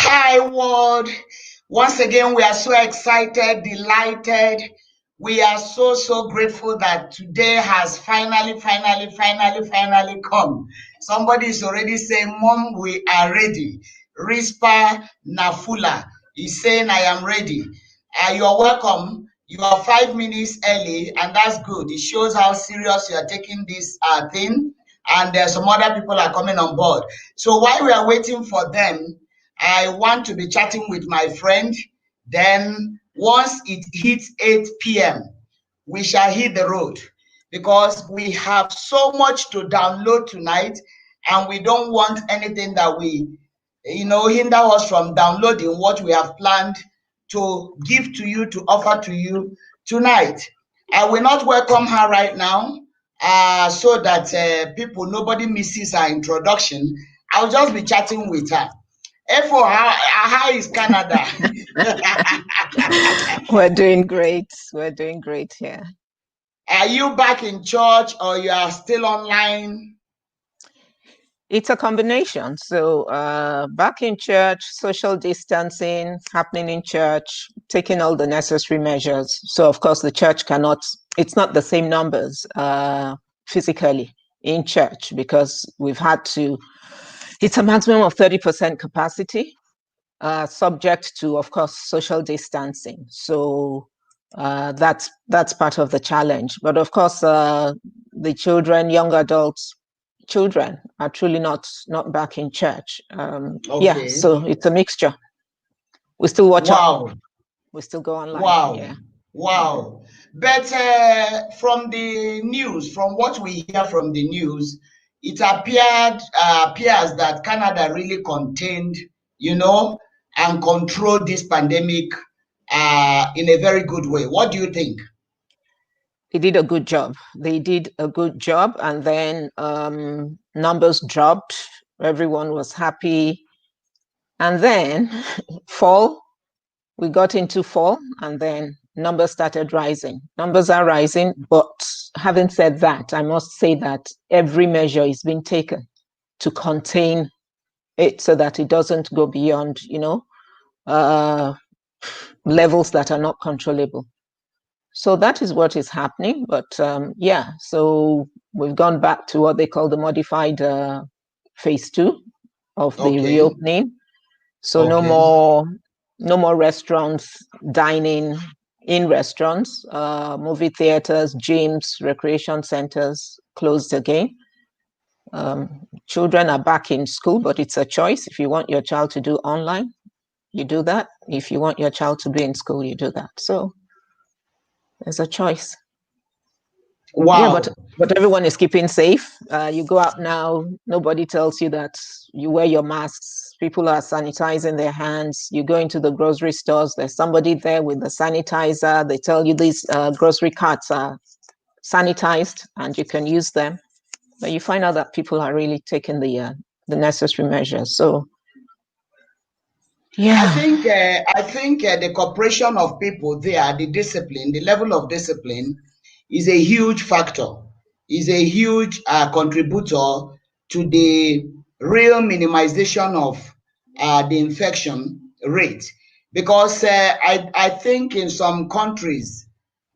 Hi, world. Once again, we are so excited, delighted. We are so grateful that today has finally come. Somebody is already saying, Mom, we are ready. Rispa Nafula is saying, I am ready. You're welcome. You are 5 minutes early, and that's good. It shows how serious you are taking this thing. And some other people are coming on board. So while we are waiting for them, I want to be chatting with my friend. Then once it hits 8 p.m., we shall hit the road because we have so much to download tonight, and we don't want anything that we, hinder us from downloading what we have planned to give to you, to offer to you tonight. I will not welcome her right now so that nobody misses her introduction. I'll just be chatting with her. Efo, how is Canada? We're doing great. We're doing great here. Are you back in church or you are still online? It's a combination. So back in church, social distancing happening in church, taking all the necessary measures. So of course the church it's not the same numbers physically in church because we've had to, it's a maximum of 30% capacity, subject to, of course, social distancing. So that's part of the challenge. But of course, the children, young adults, children are truly not back in church. Okay. Yeah, so it's a mixture. We still watch Wow. We still go online. Wow. Yeah. Wow. But from the news, from what we hear from the news, it appears that Canada really contained, and controlled this pandemic in a very good way. What do you think? They did a good job. And then numbers dropped. Everyone was happy. And then we got into fall, and then numbers started rising. Numbers are rising, but having said that, I must say that every measure is being taken to contain it so that it doesn't go beyond, levels that are not controllable. So that is what is happening. But so we've gone back to what they call the modified phase 2 of the reopening. So no more restaurants, dining in restaurants, movie theaters, gyms, recreation centers closed again. Children are back in school, but it's a choice. If you want your child to do online, you do that. If you want your child to be in school, you do that. So there's a choice. Wow. Yeah, but everyone is keeping safe. You go out now, nobody tells you that you wear your masks. People are sanitizing their hands. You go into the grocery stores, there's somebody there with the sanitizer. They tell you these grocery carts are sanitized and you can use them. But you find out that people are really taking the necessary measures. So, yeah. I think the cooperation of people there, the discipline, the level of discipline is a huge factor, is a huge contributor to the real minimization of the infection rate. Because I think in some countries,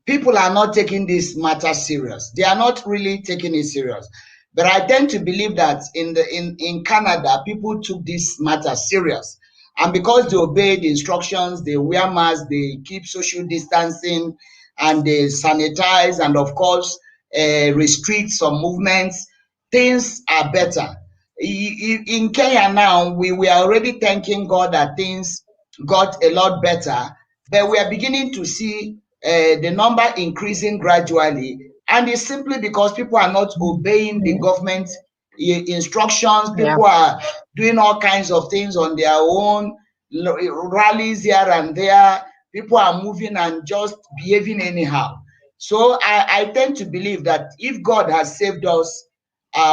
people are not taking this matter serious. They are not really taking it serious. But I tend to believe that in Canada, people took this matter serious. And because they obey the instructions, they wear masks, they keep social distancing, and they sanitize, and of course, restrict some movements, things are better. In Kenya now, we are already thanking God that things got a lot better, but we are beginning to see the number increasing gradually, and it's simply because people are not obeying the government instructions. People are doing all kinds of things on their own, rallies here and there. People are moving and just behaving anyhow. So I tend to believe that if God has saved us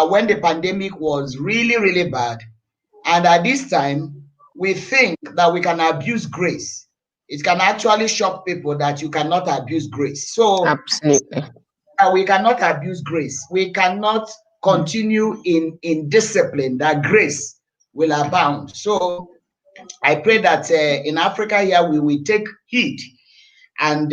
when the pandemic was really bad, and at this time we think that we can abuse grace, it can actually shock people that you cannot abuse grace. So absolutely, we cannot abuse grace. We cannot continue in discipline, that grace will abound. So I pray that in Africa here we will take heed and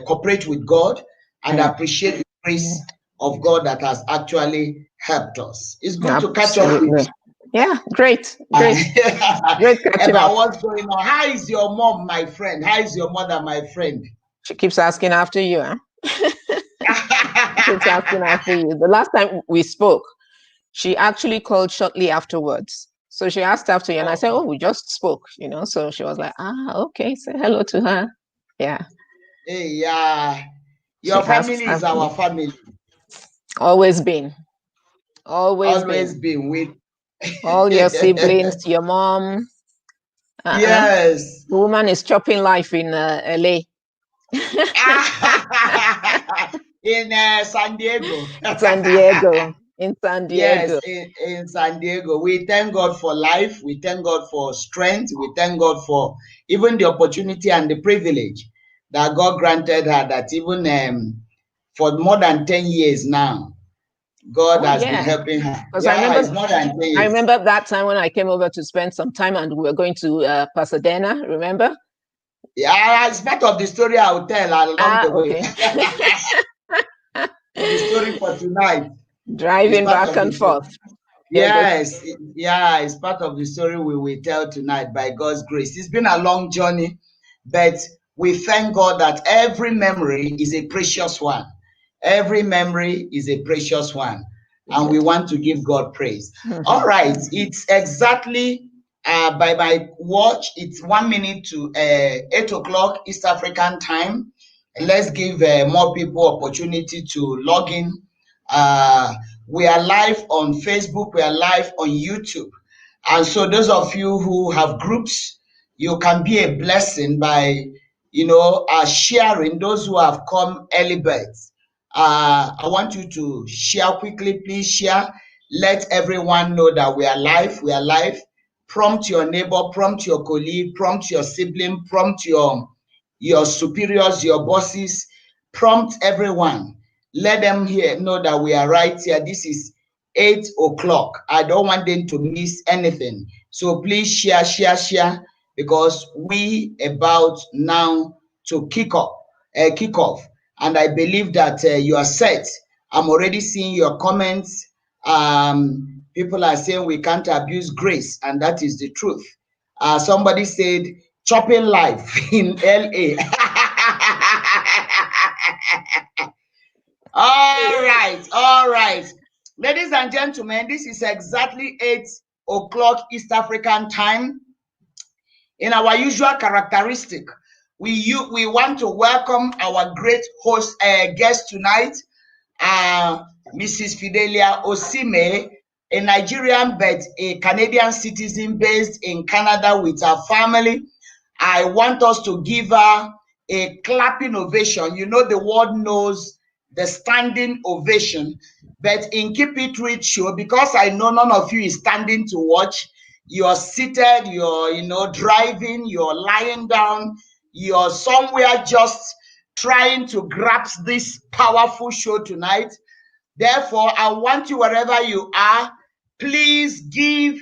cooperate with God and appreciate the grace of God that has actually helped us. It's good to catch up with you. Yeah, great. Great catching about up. what's going on. How is your mom, my friend? How is your mother, my friend? She keeps asking after you, huh? She keeps asking after you. The last time we spoke, she actually called shortly afterwards. So she asked after you, and I said, "Oh, we just spoke," you know. So she was like, "Ah, okay, say hello to her." Yeah. Hey, yeah. Your family is our family. Always been. Always been with all your siblings, your mom. Yes. The woman is chopping life in LA. In San Diego. San Diego. In San Diego. Yes, in San Diego. We thank God for life. We thank God for strength. We thank God for even the opportunity and the privilege that God granted her, that even for more than 10 years now, God has been helping her. Yeah, it's more than 10 years. I remember that time when I came over to spend some time and we were going to Pasadena, remember? Yeah, it's part of the story I'll tell along the way. The story for tonight. Driving back and forth. Yes, it's part of the story we will tell tonight by God's grace. It's been a long journey, but we thank God that every memory is a precious one. Every memory is a precious one, and we want to give God praise. All right, it's exactly by my watch, it's 1 minute to 8 o'clock East African time. Let's give more people opportunity to log in. We are live on Facebook, we are live on YouTube. And so those of you who have groups, you can be a blessing by, sharing. Those who have come early birds, I want you to share quickly. Please share. Let everyone know that we are live. We are live. Prompt your neighbor, prompt your colleague, prompt your sibling, prompt your superiors, your bosses, prompt everyone. Let them know that we are right here. This is 8 o'clock. I don't want them to miss anything. So please share, because we about now to kick off. And I believe that you are set. I'm already seeing your comments. People are saying we can't abuse grace, and that is the truth. Somebody said chopping life in LA. All right. Ladies and gentlemen, this is exactly 8 o'clock East African time. In our usual characteristic, we want to welcome our great host guest tonight, Mrs. Fidelia Osime, a Nigerian but a Canadian citizen based in Canada with her family. I want us to give her a clapping ovation. You know, the world knows the standing ovation, but in Keep It Real show, because I know none of you is standing to watch, you're seated, you're driving, you're lying down, you're somewhere just trying to grasp this powerful show tonight. Therefore, I want you, wherever you are, please give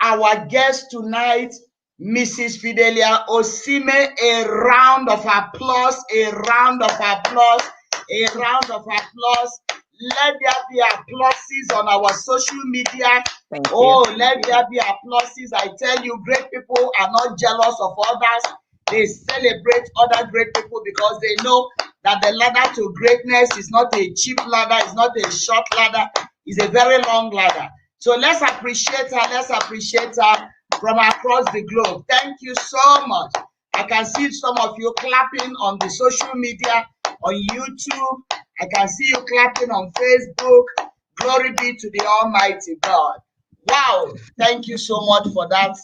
our guest tonight, Mrs. Fidelia Osime, a round of applause, a round of applause, a round of applause. Let there be applauses on our social media. Let there be applauses. I tell you, great people are not jealous of others. They celebrate other great people because they know that the ladder to greatness is not a cheap ladder, it's not a short ladder, it's a very long ladder. So let's appreciate her from across the globe. Thank you so much. I can see some of you clapping on the social media, on YouTube. I can see you clapping on Facebook. Glory be to the Almighty God. Wow, thank you so much for that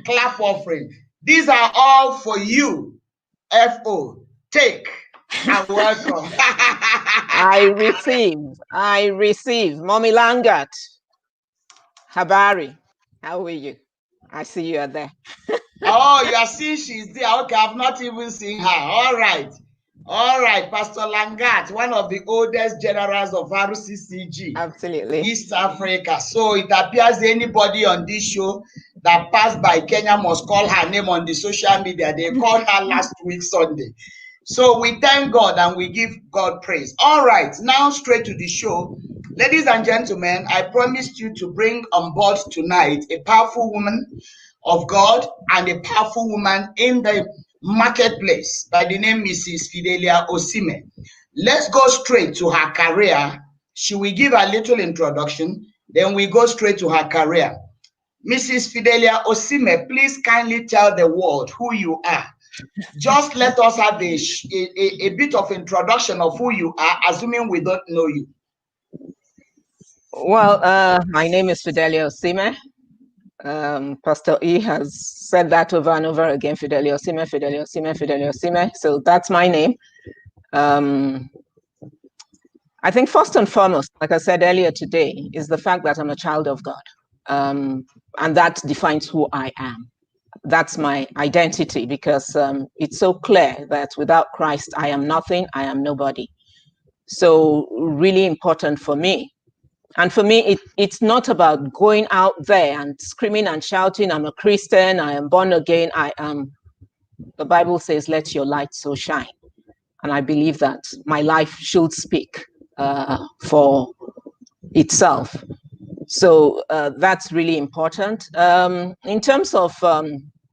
clap offering. These are all for you. FO, take and welcome. I receive. Mommy Langat. Habari, how are you? I see you are there. Oh, you are seeing she's there. Okay, I've not even seen her. All right, Pastor Langat, one of the oldest generals of RCCG. Absolutely. East Africa. So it appears anybody on this show that passed by Kenya must call her name on the social media. They called her last week Sunday. So we thank God and we give God praise. All right, now straight to the show. Ladies and gentlemen, I promised you to bring on board tonight a powerful woman of God and a powerful woman in the marketplace by the name Mrs. Fidelia Osime. Let's go straight to her career. She will give a little introduction, then we go straight to her career. Mrs. Fidelia Osime, please kindly tell the world who you are. Just let us have a bit of introduction of who you are, assuming we don't know you. Well, my name is Fidelia Osime. Pastor E has said that over and over again, Fidelia Osime, Fidelia Osime, Fidelia Osime. So that's my name. I think first and foremost, like I said earlier today, is the fact that I'm a child of God. And that defines who I am. That's my identity, because it's so clear that without Christ, I am nothing, I am nobody. So really important for me. And for me, it's not about going out there and screaming and shouting, I'm a Christian, I am born again, the Bible says, let your light so shine. And I believe that my life should speak for itself. So that's really important. In terms of,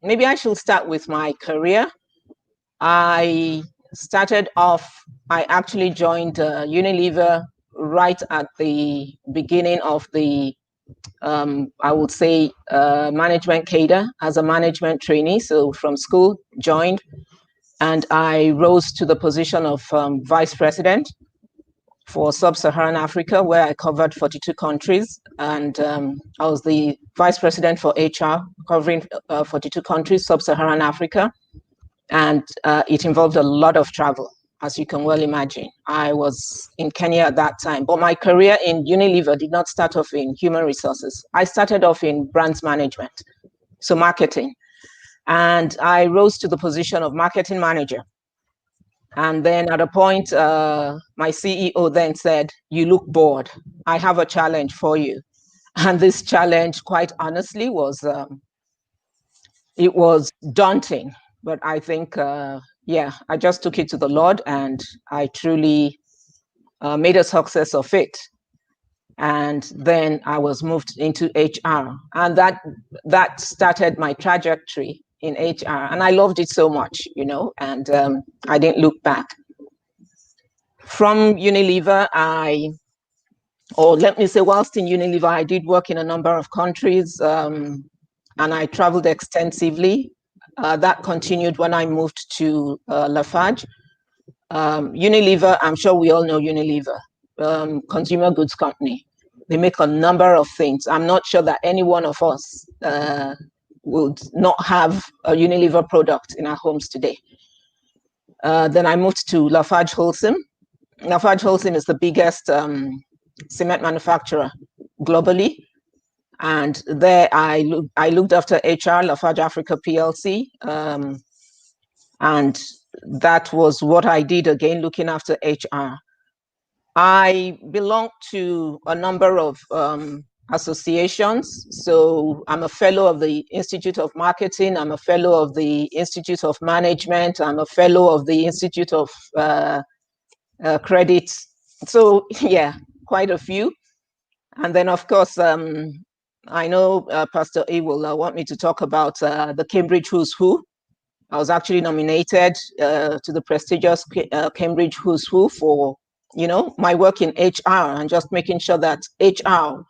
maybe I should start with my career. I actually joined Unilever right at the beginning of the, I would say, management cadre as a management trainee. So from school, joined, and I rose to the position of vice president for Sub-Saharan Africa, where I covered 42 countries. And I was the vice president for HR, covering 42 countries, Sub-Saharan Africa. And it involved a lot of travel, as you can well imagine. I was in Kenya at that time, but my career in Unilever did not start off in human resources. I started off in brands management, so marketing. And I rose to the position of marketing manager. And then at a point, my CEO then said, you look bored. I have a challenge for you. And this challenge, quite honestly, it was daunting. But I think, I just took it to the Lord, and I truly made a success of it. And then I was moved into HR. And that started my trajectory in HR. And I loved it so much, and I didn't look back. From Unilever, whilst in Unilever, I did work in a number of countries, and I traveled extensively. That continued when I moved to Lafarge. Unilever, I'm sure we all know Unilever, consumer goods company. They make a number of things. I'm not sure that any one of us would not have a Unilever product in our homes today. Then I moved to Lafarge Holcim. Lafarge Holcim is the biggest cement manufacturer globally. And there I looked after HR, Lafarge Africa PLC. And that was what I did again, looking after HR. I belong to a number of associations. So I'm a fellow of the Institute of Marketing. I'm a fellow of the Institute of Management. I'm a fellow of the Institute of Credit. So yeah, quite a few. And then of course, I know Pastor E will want me to talk about the Cambridge Who's Who. I was actually nominated to the prestigious Cambridge Who's Who for, my work in HR and just making sure that HR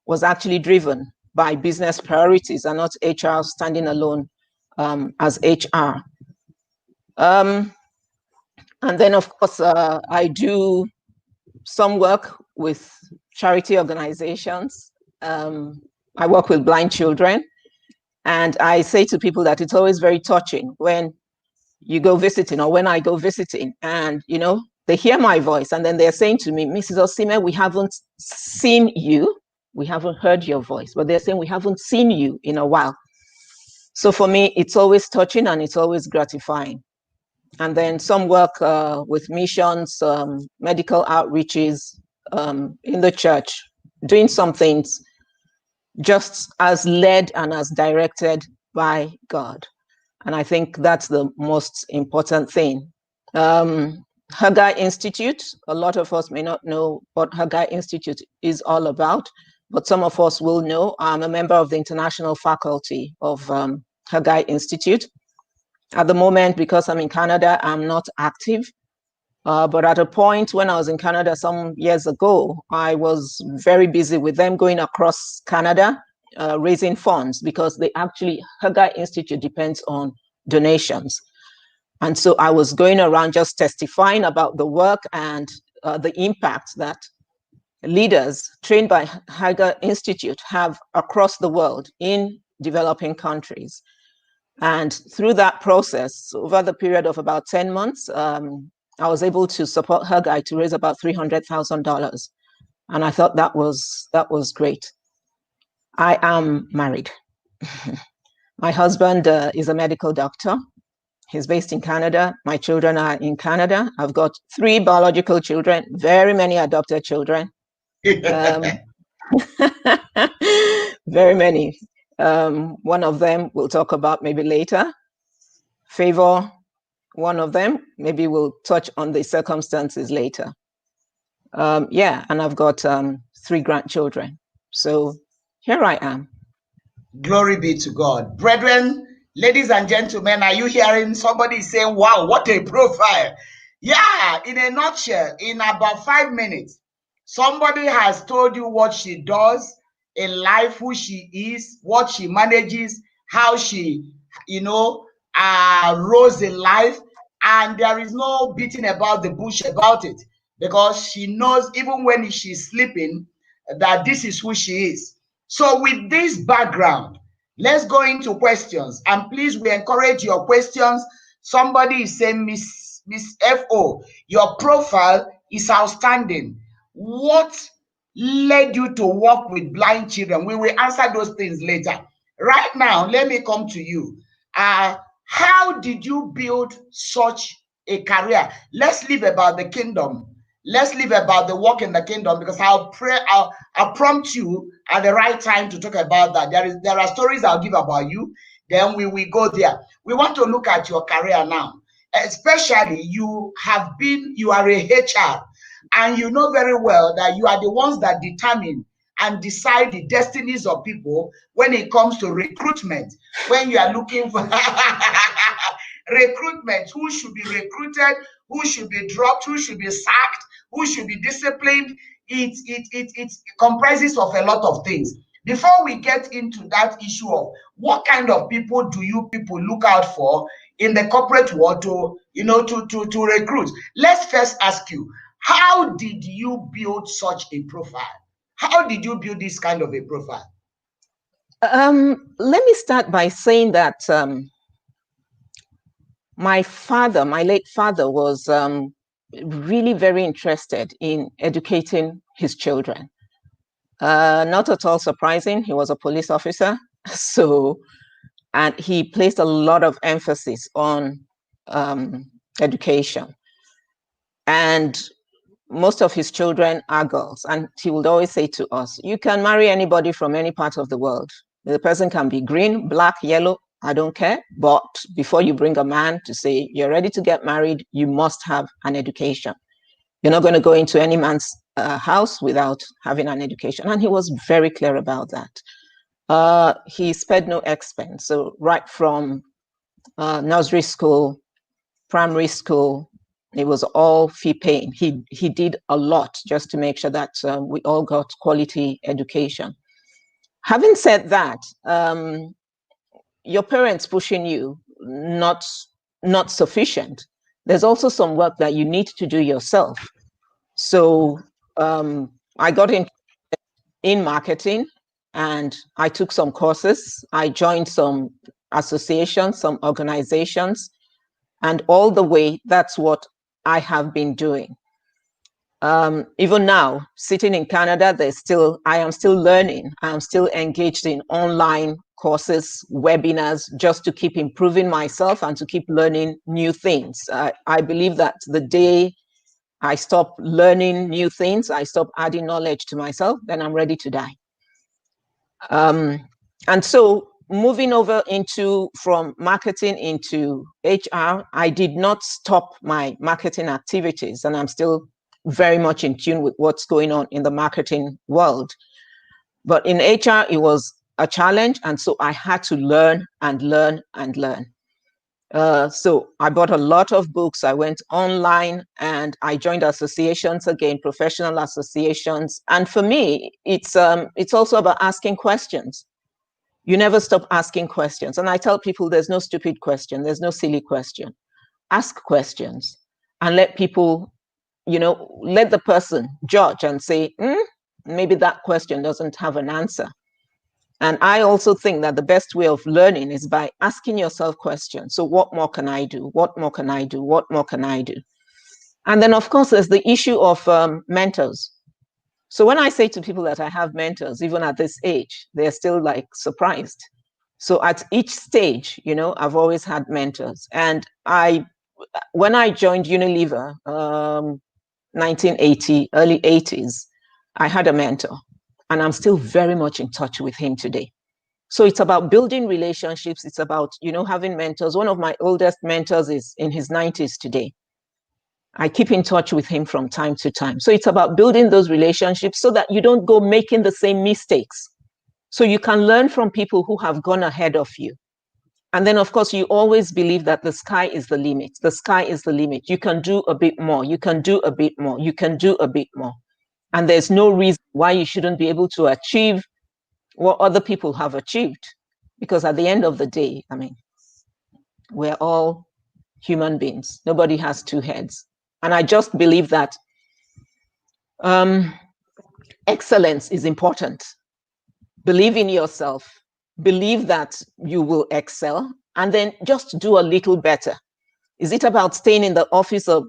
was actually driven by business priorities and not HR standing alone as HR. And then, of course, I do some work with charity organizations. I work with blind children. And I say to people that it's always very touching when you go visiting or when I go visiting and, they hear my voice and then they're saying to me, Mrs. Osime, we haven't seen you. We haven't heard your voice, but they're saying we haven't seen you in a while. So for me, it's always touching and it's always gratifying. And then some work with missions, medical outreaches in the church, doing some things just as led and as directed by God. And I think that's the most important thing. Haggai Institute, a lot of us may not know what Haggai Institute is all about, but some of us will know. I'm a member of the international faculty of Haggai Institute. At the moment, because I'm in Canada, I'm not active. But at a point when I was in Canada some years ago, I was very busy with them going across Canada, raising funds, because Haggai Institute depends on donations. And so I was going around just testifying about the work and the impact that leaders trained by Haggai Institute have across the world in developing countries. And through that process, over the period of about 10 months, I was able to support Haggai to raise about $300,000. And I thought that was great. I am married. My husband is a medical doctor. He's based in Canada. My children are in Canada. I've got 3 biological children, very many adopted children. Very many. One of them we'll talk about maybe later. Favor, one of them, maybe we'll touch on the circumstances later. Yeah, and I've got 3 grandchildren. So here I am. Glory be to God. Brethren, ladies and gentlemen, are you hearing somebody saying, wow, what a profile? Yeah, in a nutshell, in about 5 minutes, somebody has told you what she does in life, who she is, what she manages, how she, rose in life. And there is no beating about the bush about it, because she knows even when she's sleeping that this is who she is. So with this background, let's go into questions. And please, we encourage your questions. Somebody is saying, Miss F.O., your profile is outstanding. What led you to work with blind children? We will answer those things later. Right now, let me come to you. How did you build such a career? Let's leave about the kingdom. Let's leave about the work in the kingdom, because I'll prompt you at the right time to talk about that. There are stories I'll give about you. Then we will go there. We want to look at your career now. Especially you are a HR, and you know very well that you are the ones that determine and decide the destinies of people when it comes to recruitment. When you are looking for recruitment, who should be recruited, who should be dropped, who should be sacked, who should be disciplined. It comprises of a lot of things. Before we get into that issue of what kind of people do you people look out for in the corporate world to recruit, let's first ask you, how did you build such a profile? How did you build this kind of a profile? Let me start by saying that my late father, was really very interested in educating his children. Not at all surprising, he was a police officer, and he placed a lot of emphasis on education. And most of his children are girls, and he would always say to us, you can marry anybody from any part of the world. The person can be green, black, yellow, I don't care. But before you bring a man to say you're ready to get married, you must have an education. You're not going to go into any man's house without having an education. And he was very clear about that. He spared no expense. So right from nursery school, primary school, it was all fee paying. He did a lot just to make sure that we all got quality education. Having said that, your parents pushing you, not sufficient. There's also some work that you need to do yourself. So I got in marketing, and I took some courses. I joined some associations, some organizations, and all the way, that's what I have been doing. Even now, sitting in Canada, I am still learning. I'm still engaged in online courses, webinars, just to keep improving myself and to keep learning new things. I believe that the day I stop learning new things, I stop adding knowledge to myself, then I'm ready to die. And so moving over from marketing into HR, I did not stop my marketing activities, and I'm still very much in tune with what's going on in the marketing world. But in HR, it was a challenge, and so I had to learn and learn and learn. So I bought a lot of books. I went online and I joined associations again, professional associations. And for me, it's also about asking questions. You never stop asking questions. And I tell people there's no stupid question, there's no silly question. Ask questions and let people, let the person judge and say, maybe that question doesn't have an answer. And I also think that the best way of learning is by asking yourself questions. So what more can I do? What more can I do? What more can I do? And then, of course, there's the issue of mentors. So when I say to people that I have mentors, even at this age, they're still like surprised. So at each stage, I've always had mentors. And when I joined Unilever, 1980, early 80s, I had a mentor. And I'm still very much in touch with him today. So it's about building relationships. It's about, having mentors. One of my oldest mentors is in his 90s today. I keep in touch with him from time to time. So it's about building those relationships so that you don't go making the same mistakes. So you can learn from people who have gone ahead of you. And then, of course, you always believe that the sky is the limit. The sky is the limit. You can do a bit more. You can do a bit more. You can do a bit more. And there's no reason why you shouldn't be able to achieve what other people have achieved. Because at the end of the day, we're all human beings. Nobody has two heads. And I just believe that excellence is important. Believe in yourself. Believe that you will excel, and then just do a little better. Is it about staying in the office a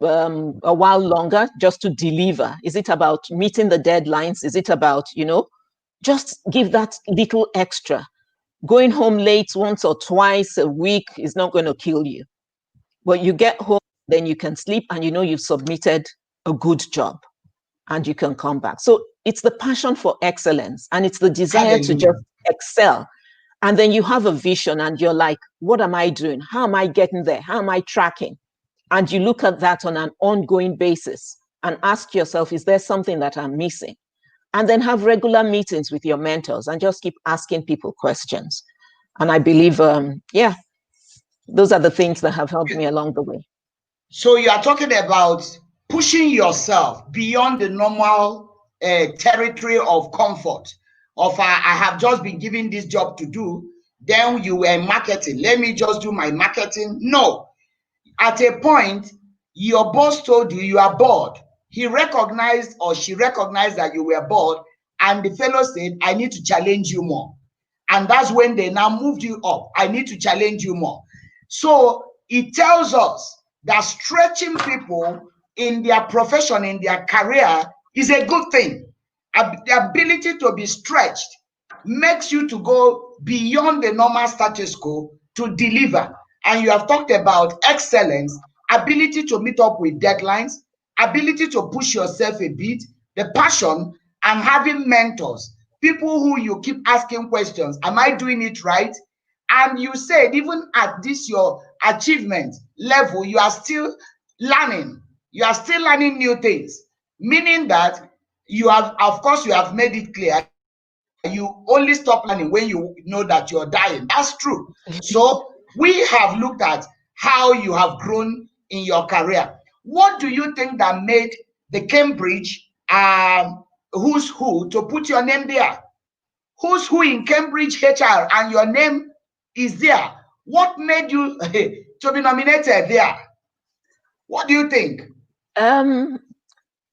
while longer just to deliver? Is it about meeting the deadlines? Is it about, just give that little extra? Going home late once or twice a week is not going to kill you. But you get home, then you can sleep and you've submitted a good job and you can come back. So it's the passion for excellence and it's the desire to just excel. And then you have a vision and you're like, what am I doing? How am I getting there? How am I tracking? And you look at that on an ongoing basis and ask yourself, is there something that I'm missing? And then have regular meetings with your mentors and just keep asking people questions. And I believe, those are the things that have helped me along the way. So you are talking about pushing yourself beyond the normal territory of comfort. I have just been given this job to do. Then you were marketing. Let me just do my marketing. No. At a point, your boss told you are bored. He recognized or she recognized that you were bored, and the fellow said, I need to challenge you more. And that's when they now moved you up. I need to challenge you more. So it tells us that stretching people in their profession, in their career, is a good thing. The ability to be stretched makes you to go beyond the normal status quo to deliver. And you have talked about excellence, ability to meet up with deadlines, ability to push yourself a bit, the passion, and having mentors, people who you keep asking questions. Am I doing it right? And you said even at this your achievement level, you are still learning. You are still learning new things, meaning that you have, of course, you have made it clear you only stop learning when you know that you're dying. That's true. So we have looked at how you have grown in your career. What do you think that made the Cambridge who's who to put your name there? Who's who in Cambridge HR and your name is there? What made you to be nominated there? What do you think?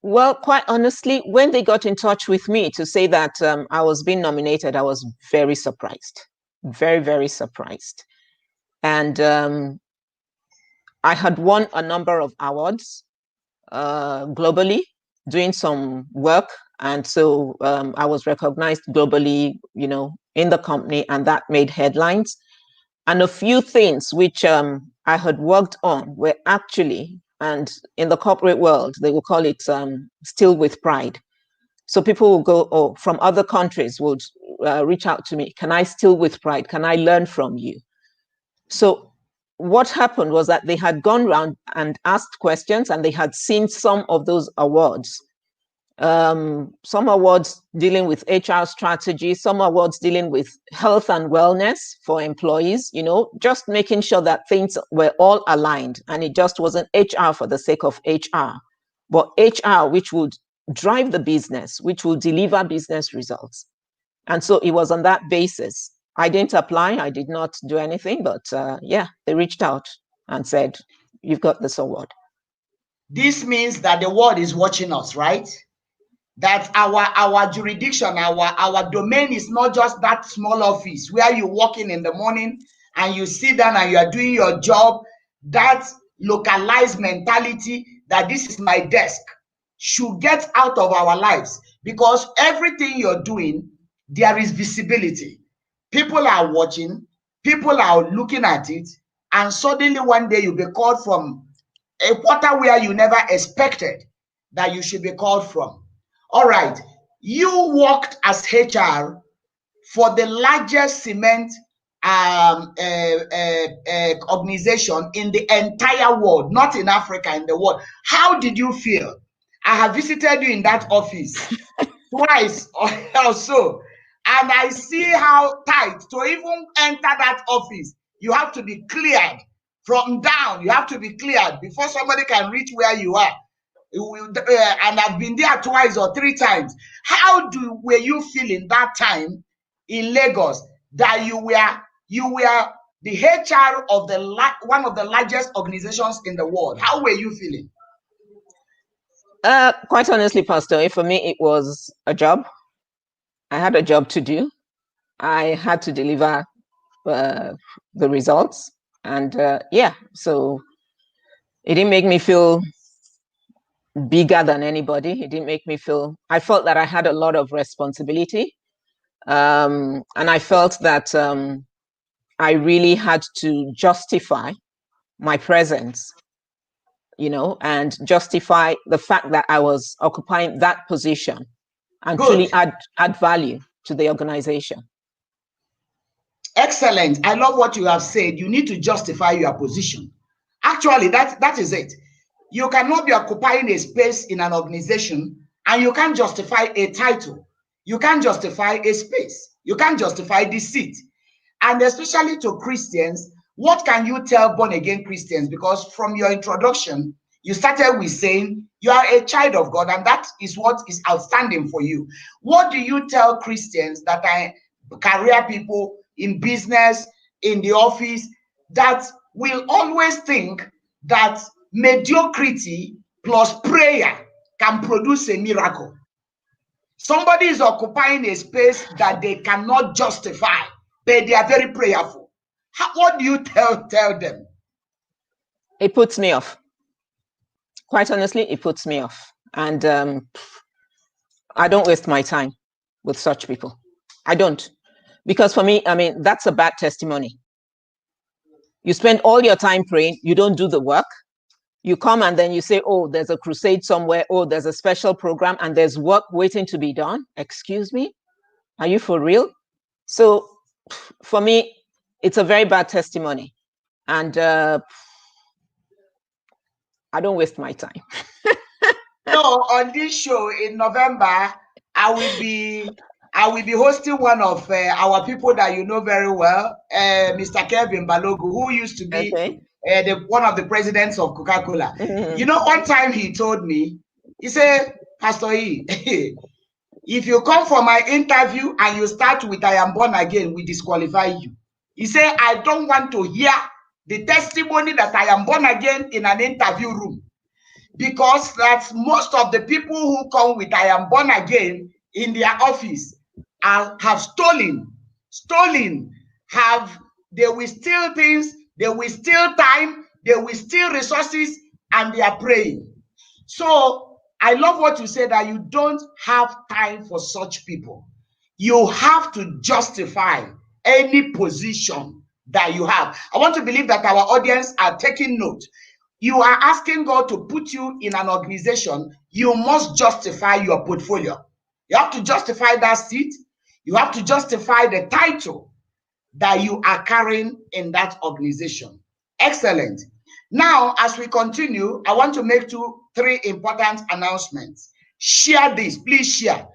Well, quite honestly, when they got in touch with me to say that I was being nominated, I was very surprised, very, very surprised. And I had won a number of awards globally, doing some work. And so I was recognized globally, in the company, and that made headlines. And a few things which I had worked on were actually, and in the corporate world, they will call it still with pride. So people will go, from other countries would reach out to me. Can I still with pride? Can I learn from you? So what happened was that they had gone around and asked questions, and they had seen some of those awards. Some awards dealing with HR strategy, some awards dealing with health and wellness for employees, just making sure that things were all aligned, and it just wasn't HR for the sake of HR, but HR which would drive the business, which will deliver business results. And so it was on that basis. I didn't apply, I did not do anything, but yeah, they reached out and said, you've got this award. This means that the world is watching us, right? That our jurisdiction, our domain is not just that small office where you walk in the morning and you sit down and you are doing your job. That localized mentality that this is my desk should get out of our lives, because everything you're doing, there is visibility. People are watching, people are looking at it, and suddenly one day you'll be called from a quarter where you never expected that you should be called from. All right, you worked as HR for the largest cement organization in the entire world, not in Africa, in the world. How did you feel? I have visited you in that office twice or so, and I see how tight to even enter that office. You have to be cleared from down. You have to be cleared before somebody can reach where you are. And I've been there twice or three times. How were you feeling that time in Lagos that you were the HR of one of the largest organizations in the world? How were you feeling? Quite honestly, Pastor, for me it was a job. I had a job to do. I had to deliver the results, and yeah, so it didn't make me feel bigger than anybody. It didn't make me feel, I felt that I had a lot of responsibility. And I felt that I really had to justify my presence, and justify the fact that I was occupying that position and truly add value to the organization. Excellent. I love what you have said. You need to justify your position. Actually, that is it. You cannot be occupying a space in an organization and you can't justify a title. You can't justify a space. You can't justify the seat. And especially to Christians, what can you tell born-again Christians? Because from your introduction, you started with saying you are a child of God, and that is what is outstanding for you. What do you tell Christians that are career people in business, in the office, that will always think that mediocrity plus prayer can produce a miracle? Somebody is occupying a space that they cannot justify, but they are very prayerful. What do you tell them? It puts me off. Quite honestly, it puts me off. And I don't waste my time with such people. I don't. Because for me, that's a bad testimony. You spend all your time praying, you don't do the work. You come and then you say, oh, there's a crusade somewhere. Oh, there's a special program and there's work waiting to be done. Excuse me? Are you for real? So for me, it's a very bad testimony. And I don't waste my time. So on this show in November, I will be hosting one of our people that you know very well, Mr. Kevin Balogu, who used to be one of the presidents of Coca-Cola. Mm-hmm. One time he told me, he said, Pastor E, if you come for my interview and you start with I am born again, we disqualify you. He said, I don't want to hear the testimony that I am born again in an interview room. Because that's most of the people who come with I am born again in their office have stolen, they will steal things, they will steal time, they will steal resources, and they are praying. So I love what you said, that you don't have time for such people. You have to justify any position that you have. I want to believe that our audience are taking note. You are asking God to put you in an organization, you must justify your portfolio. You have to justify that seat. You have to justify the title that you are carrying in that organization. Excellent. Now, as we continue, I want to make three important announcements. Share this, please share.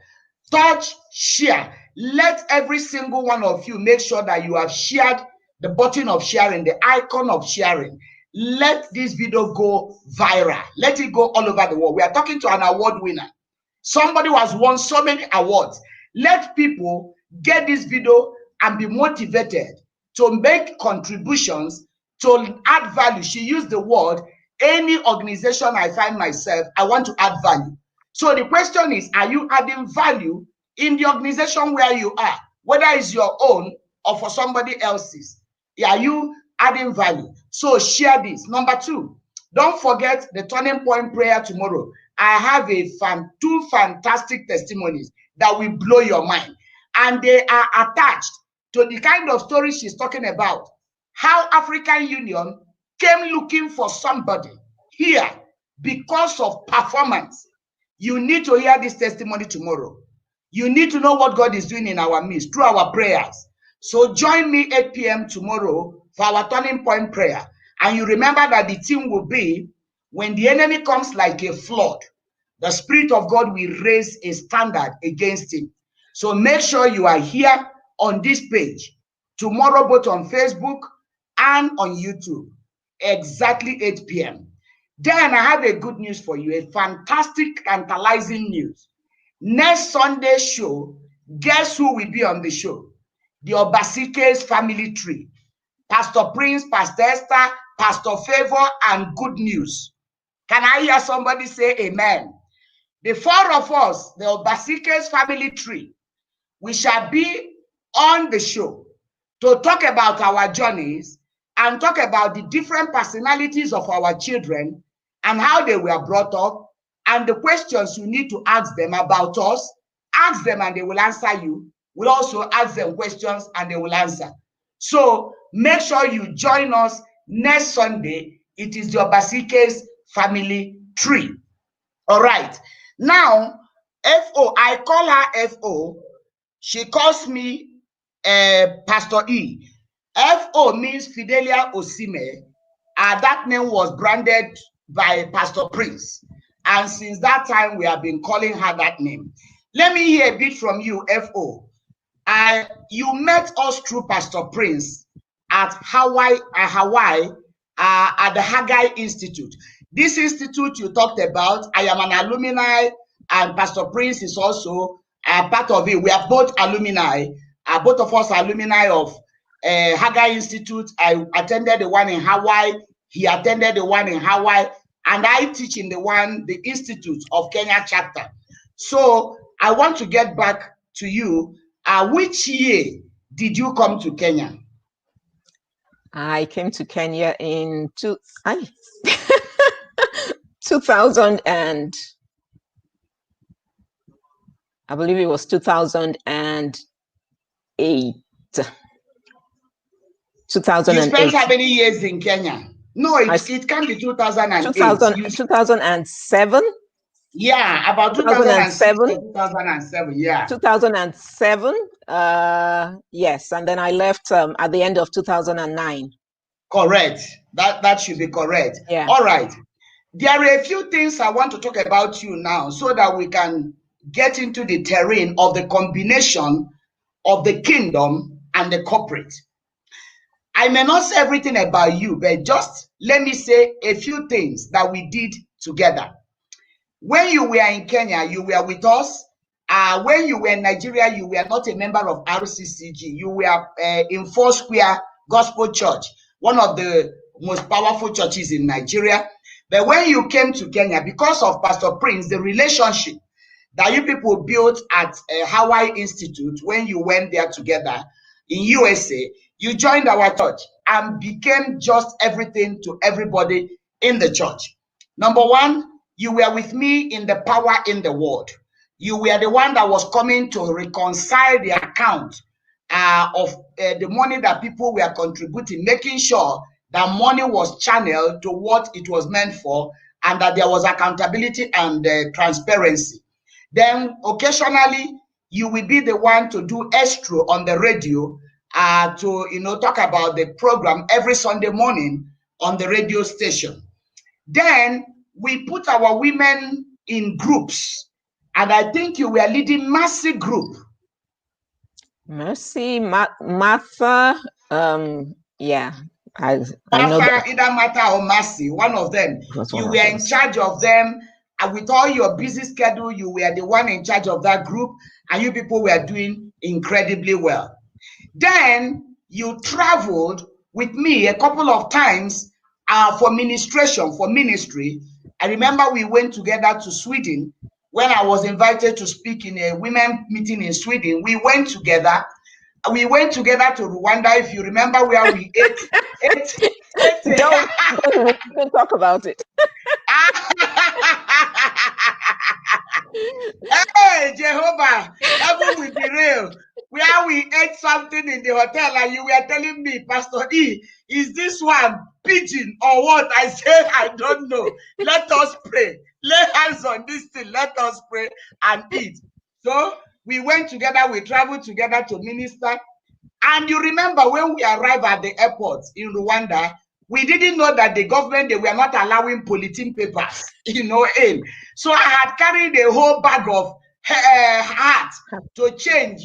Touch, share. Let every single one of you make sure that you have shared the button of sharing, the icon of sharing. Let this video go viral. Let it go all over the world. We are talking to an award winner. Somebody who has won so many awards. Let people get this video and be motivated to make contributions, to add value. She used the word, any organization I find myself, I want to add value. So the question is, are you adding value in the organization where you are, whether it's your own or for somebody else's? Are you adding value? So share this. Number two, don't forget the turning point prayer tomorrow. I have two fantastic testimonies that will blow your mind. And they are attached to the kind of story she's talking about. How African Union came looking for somebody here because of performance. You need to hear this testimony tomorrow. You need to know what God is doing in our midst through our prayers. So join me 8 p.m. tomorrow for our turning point prayer. And you remember that the theme will be, when the enemy comes like a flood, the Spirit of God will raise a standard against him. So make sure you are here on this page tomorrow, both on Facebook and on YouTube, exactly 8 p.m. Then I have a good news for you, a fantastic, tantalizing news. Next Sunday show, guess who will be on the show? The Obasi-Ike's family tree. Pastor Prince, Pastor Esther, Pastor Favor, and good news. Can I hear somebody say amen? The four of us, the Obasi-Ike's family tree, we shall be on the show to talk about our journeys and talk about the different personalities of our children and how they were brought up and the questions you need to ask them about us. Ask them and they will answer you. We'll also ask them questions and they will answer. So make sure you join us next Sunday. It is the Obasi-Ike's family tree. All right. Now, FO, I call her FO. She calls me Pastor E. FO means Fidelia Osime. That name was branded by Pastor Prince. And since that time, we have been calling her that name. Let me hear a bit from you, FO. You met us through Pastor Prince at Hawaii, at the Haggai Institute. This institute you talked about, I am an alumni, and Pastor Prince is also a part of it. We are both alumni. Both of us are alumni of Haggai Institute. I attended the one in Hawaii. He attended the one in Hawaii. And I teach in the Institute of Kenya chapter. So I want to get back to you. Which year did you come to Kenya? I came to Kenya in 2000 and I believe it was 2008. 2008. You spent how many years in Kenya? No, it can't be 2008. 2007? Yeah, about 2007. 2007, yeah. 2007, yes. And then I left at the end of 2009. Correct. That should be correct. Yeah. All right. There are a few things I want to talk about you now so that we can get into the terrain of the combination of the kingdom and the corporate. I may not say everything about you, but just let me say a few things that we did together. When you were in Kenya, you were with us. When you were in Nigeria, you were not a member of RCCG. You were in Foursquare Gospel Church, one of the most powerful churches in Nigeria. But when you came to Kenya, because of Pastor Prince, the relationship that you people built at Hawaii Institute, when you went there together in USA, you joined our church and became just everything to everybody in the church. Number one, you were with me in the power in the word. You were the one that was coming to reconcile the account of the money that people were contributing, making sure that money was channeled to what it was meant for and that there was accountability and transparency. Then occasionally, you will be the one to do extra on the radio to talk about the program every Sunday morning on the radio station. Then we put our women in groups, and I think you were leading Mercy group. Mercy, Martha, yeah, I know that. Either Martha or Mercy, one of them. You were in charge of them, and with all your busy schedule, you were the one in charge of that group, and you people were doing incredibly well. Then you traveled with me a couple of times for ministration, for ministry. I remember we went together to Sweden when I was invited to speak in a women meeting in Sweden. We went together. We went together to Rwanda, if you remember, where we ate. Don't talk about it. Hey, Jehovah, heaven will be real. Where we ate something in the hotel, and you were telling me, Pastor E, is this one pigeon or what? I said, I don't know. Let us pray. Lay hands on this thing. Let us pray and eat. So we went together. We traveled together to minister. And you remember when we arrived at the airport in Rwanda, we didn't know that the government, they were not allowing polythene papers, in. So I had carried a whole bag of hats to change,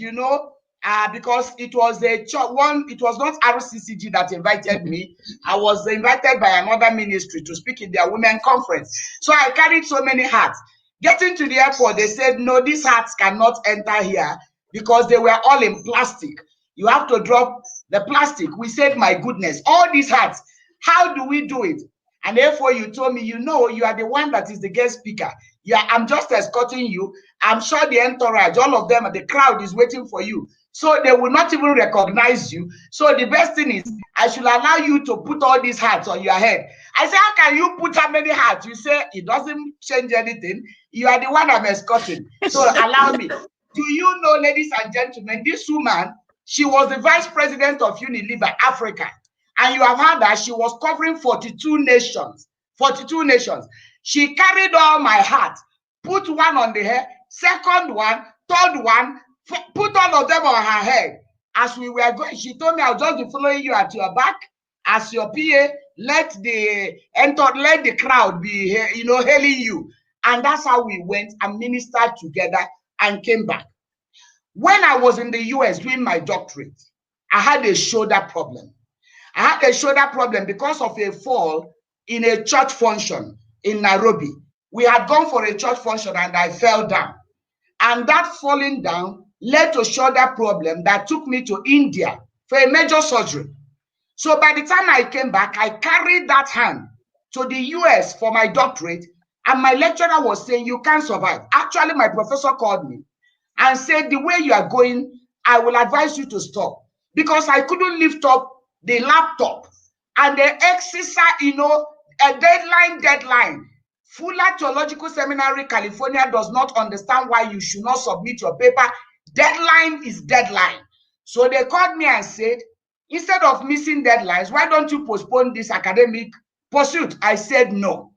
because it was it was not RCCG that invited me. I was invited by another ministry to speak in their women conference. So I carried so many hats. Getting to the airport, they said, no, these hats cannot enter here because they were all in plastic. You have to drop the plastic. We said, my goodness, all these hats, how do we do it? And therefore you told me, you are the one that is the guest speaker. Yeah, I'm just escorting you. I'm sure the entourage, all of them, the crowd is waiting for you. So they will not even recognize you. So the best thing is, I should allow you to put all these hats on your head. I say, how can you put how many hats? You say, it doesn't change anything. You are the one I'm escorting. So allow me. Do you know, ladies and gentlemen, this woman, she was the vice president of Unilever Africa. And you have heard that she was covering 42 nations. 42 nations. She carried all my hats, put one on the head, second one, third one, put all of them on her head. As we were going, she told me, I'll just be following you at your back as your PA. Let the crowd be, hailing you. And that's how we went and ministered together and came back. When I was in the US doing my doctorate, I had a shoulder problem. I had a shoulder problem because of a fall in a church function in Nairobi. We had gone for a church function and I fell down. And that falling down led to a shoulder problem that took me to India for a major surgery. So by the time I came back, I carried that hand to the US for my doctorate, and my lecturer was saying, you can't survive. Actually, my professor called me and said, the way you are going, I will advise you to stop, because I couldn't lift up the laptop and the exercise, a deadline. Fuller Theological Seminary, California does not understand why you should not submit your paper. Deadline is deadline. So they called me and said, instead of missing deadlines, why don't you postpone this academic pursuit? I said no.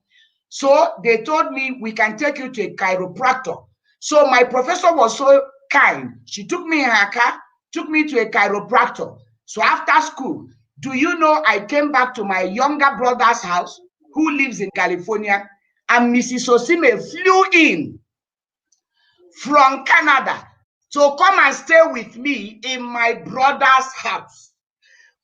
So they told me, we can take you to a chiropractor. So my professor was so kind. She took me in her car, took me to a chiropractor. So after school, do you know, I came back to my younger brother's house, who lives in California, and Mrs. Osime flew in from Canada to come and stay with me in my brother's house.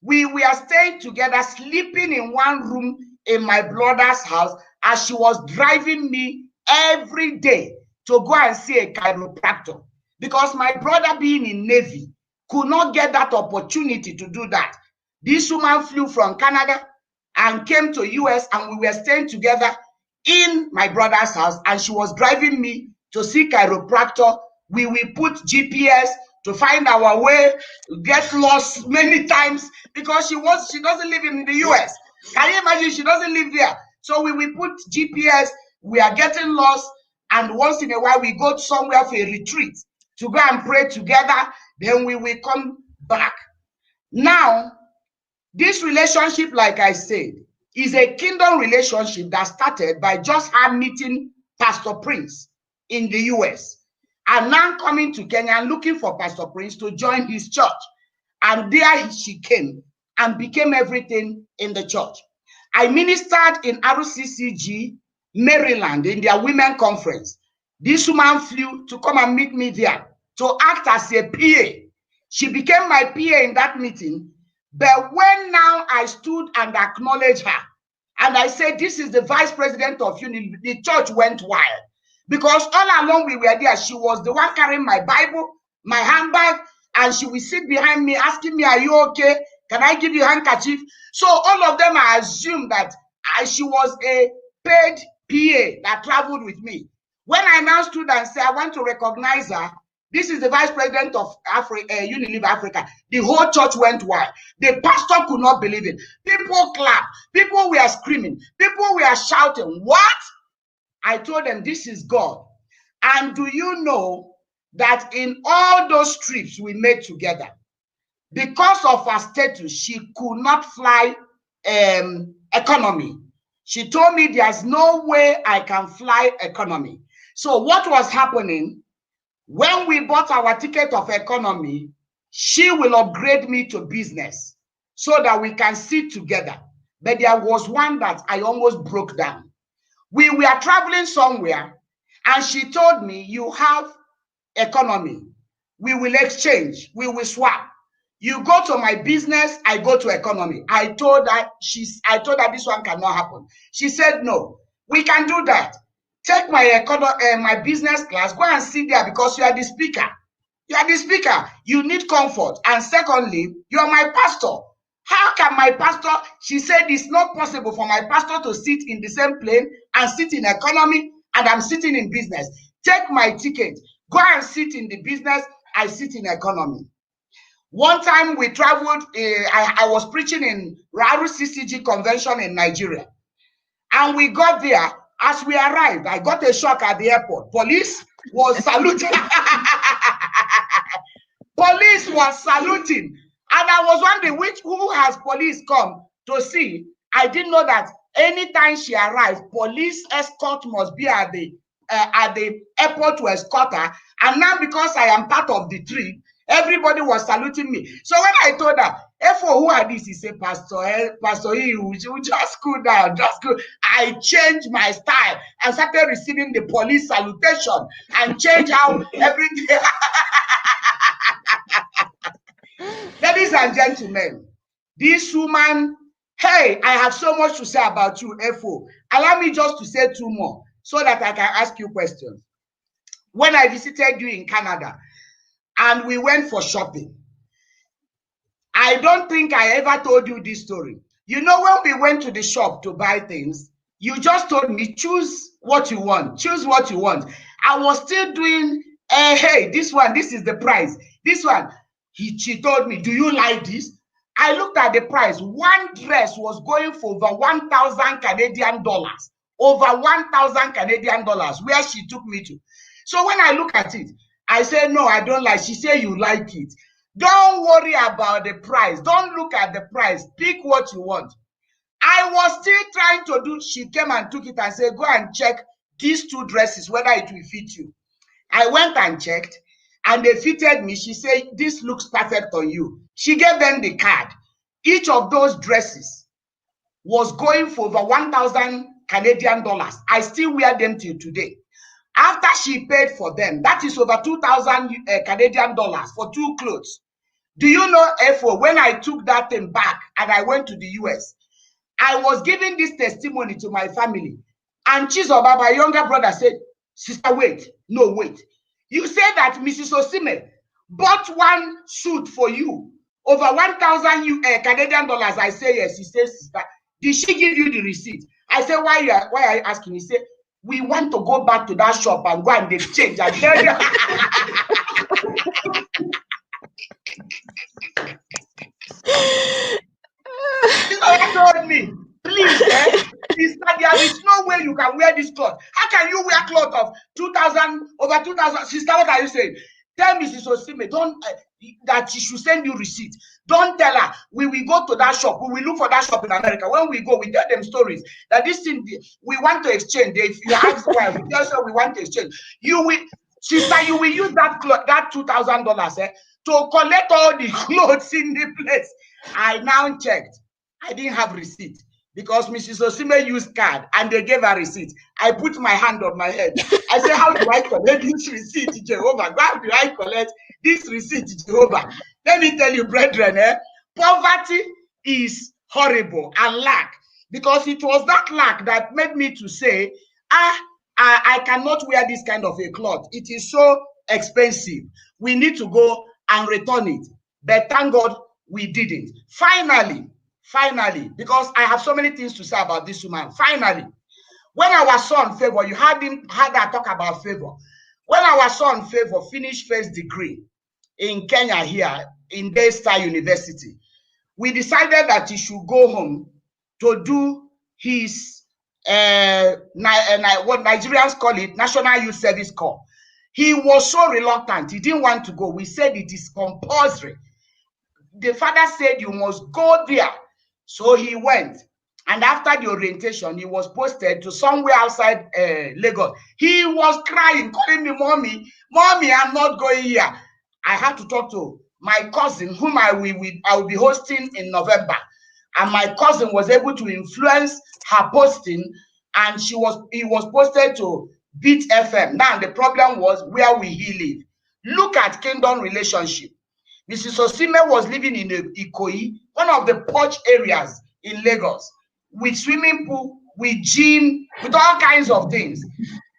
We were staying together, sleeping in one room in my brother's house, as she was driving me every day to go and see a chiropractor, because my brother, being in Navy, could not get that opportunity to do that. This woman flew from Canada and came to US, and we were staying together in my brother's house, and she was driving me to see chiropractor. We will put GPS to find our way, get lost many times, because she doesn't live in the US. Can you imagine? She doesn't live there. So we will put GPS, we are getting lost, and once in a while we go somewhere for a retreat to go and pray together, then we will come back. Now, this relationship, like I said, is a kingdom relationship that started by just her meeting Pastor Prince in the US. are now coming to Kenya and looking for Pastor Prince to join his church. And there she came and became everything in the church. I ministered in RCCG, Maryland, in their women conference. This woman flew to come and meet me there to act as a PA. She became my PA in that meeting. But when now I stood and acknowledged her, and I said, this is the vice president of Unity, the church went wild. Because all along we were there, she was the one carrying my Bible, my handbag, and she will sit behind me asking me, are you okay? Can I give you a handkerchief? So all of them, I assumed that she was a paid PA that traveled with me. When I now stood and said, I want to recognize her, this is the vice president of Unilever Africa. The whole church went wild. The pastor could not believe it. People clapped. People were screaming. People were shouting. What? I told them, this is God. And do you know that in all those trips we made together, because of her status, she could not fly economy. She told me there's no way I can fly economy. So what was happening, when we bought our ticket of economy, she will upgrade me to business so that we can sit together. But there was one that I almost broke down. We were traveling somewhere and she told me, you have economy. We will exchange. We will swap. You go to my business, I go to economy. I told her this one cannot happen. She said, no, we can do that. Take my business class, go and sit there because you are the speaker. You are the speaker. You need comfort. And secondly, you are my pastor. How can my pastor, she said, it's not possible for my pastor to sit in the same plane and sit in economy and I'm sitting in business. Take my ticket, go and sit in the business, I sit in economy. One time we traveled, I was preaching in RCCG convention in Nigeria. And we got there. As we arrived, I got a shock at the airport. Police was saluting. Police was saluting. And I was wondering who has police come to see. I didn't know that anytime she arrived, police escort must be at the airport to escort her. And now because I am part of the trip, everybody was saluting me. So when I told her, for who are these? He said, Pastor, you just cool down, just cool. I changed my style and started receiving the police salutation and changed how everything. Ladies and gentlemen, this woman, hey, I have so much to say about you, FO. Allow me just to say two more so that I can ask you questions. When I visited you in Canada and we went for shopping, I don't think I ever told you this story. You know, when we went to the shop to buy things, you just told me, choose what you want. Choose what you want. I was still doing, hey, this one, this is the price. This one, she told me, do you like this? I looked at the price. One dress was going for over 1,000 Canadian dollars. Over 1,000 Canadian dollars, where she took me to. So when I look at it, I said, no, I don't like. She said, you like it. Don't worry about the price. Don't look at the price. Pick what you want. I was still trying to do. She came and took it and said, go and check these two dresses, whether it will fit you. I went and checked and they fitted me. She said, this looks perfect on you. She gave them the card. Each of those dresses was going for over 1,000 Canadian dollars. I still wear them till today. After she paid for them, that is over 2,000 Canadian dollars for two clothes. Do you know, FO, when I took that thing back and I went to the US, I was giving this testimony to my family. And Chizoba, my younger brother, said, sister, wait. No, wait. You say that Mrs. Osime bought one suit for you, over 1,000 Canadian dollars. I say, yes. He says, sister, did she give you the receipt? I said, why are you asking? He said, we want to go back to that shop and go and exchange. And tell you. I told me, please, sister, there is no way you can wear this cloth. How can you wear cloth of 2,000, over 2,000? Sister, what are you saying? Tell Mrs. Osime, that she should send you receipt. Don't tell her, we will go to that shop. We will look for that shop in America. When we go, we tell them stories. That this thing, we want to exchange. If you ask why, we tell them we want to exchange. You will. Sister, you will use that $2,000 to collect all the clothes in the place. I now checked. I didn't have receipt because Mrs. Osime used card and they gave a receipt. I put my hand on my head. I said, how do I collect this receipt, Jehovah? How do I collect this receipt, Jehovah? Let me tell you, brethren, poverty is horrible and lack, because it was that lack that made me to say, I cannot wear this kind of a cloth. It is so expensive. We need to go and return it. But thank God we didn't. Finally, because I have so many things to say about this woman. Finally, when our son Favor, you heard her talk about Favor. When our son Favor finished first degree in Kenya here, in Daystar University, we decided that he should go home to do his what Nigerians call it, National Youth Service Corps. He was so reluctant. He didn't want to go. We said it is compulsory. The father said you must go there. So he went. And after the orientation, he was posted to somewhere outside Lagos. He was crying, calling me, Mommy, I'm not going here. I had to talk to my cousin, whom I will be hosting in November. And my cousin was able to influence her posting, and he was posted to Beat FM. Now the problem was, where will he live? Look at kingdom relationship. Mrs. Osime was living in Ikoyi, one of the posh areas in Lagos, with swimming pool, with gym, with all kinds of things.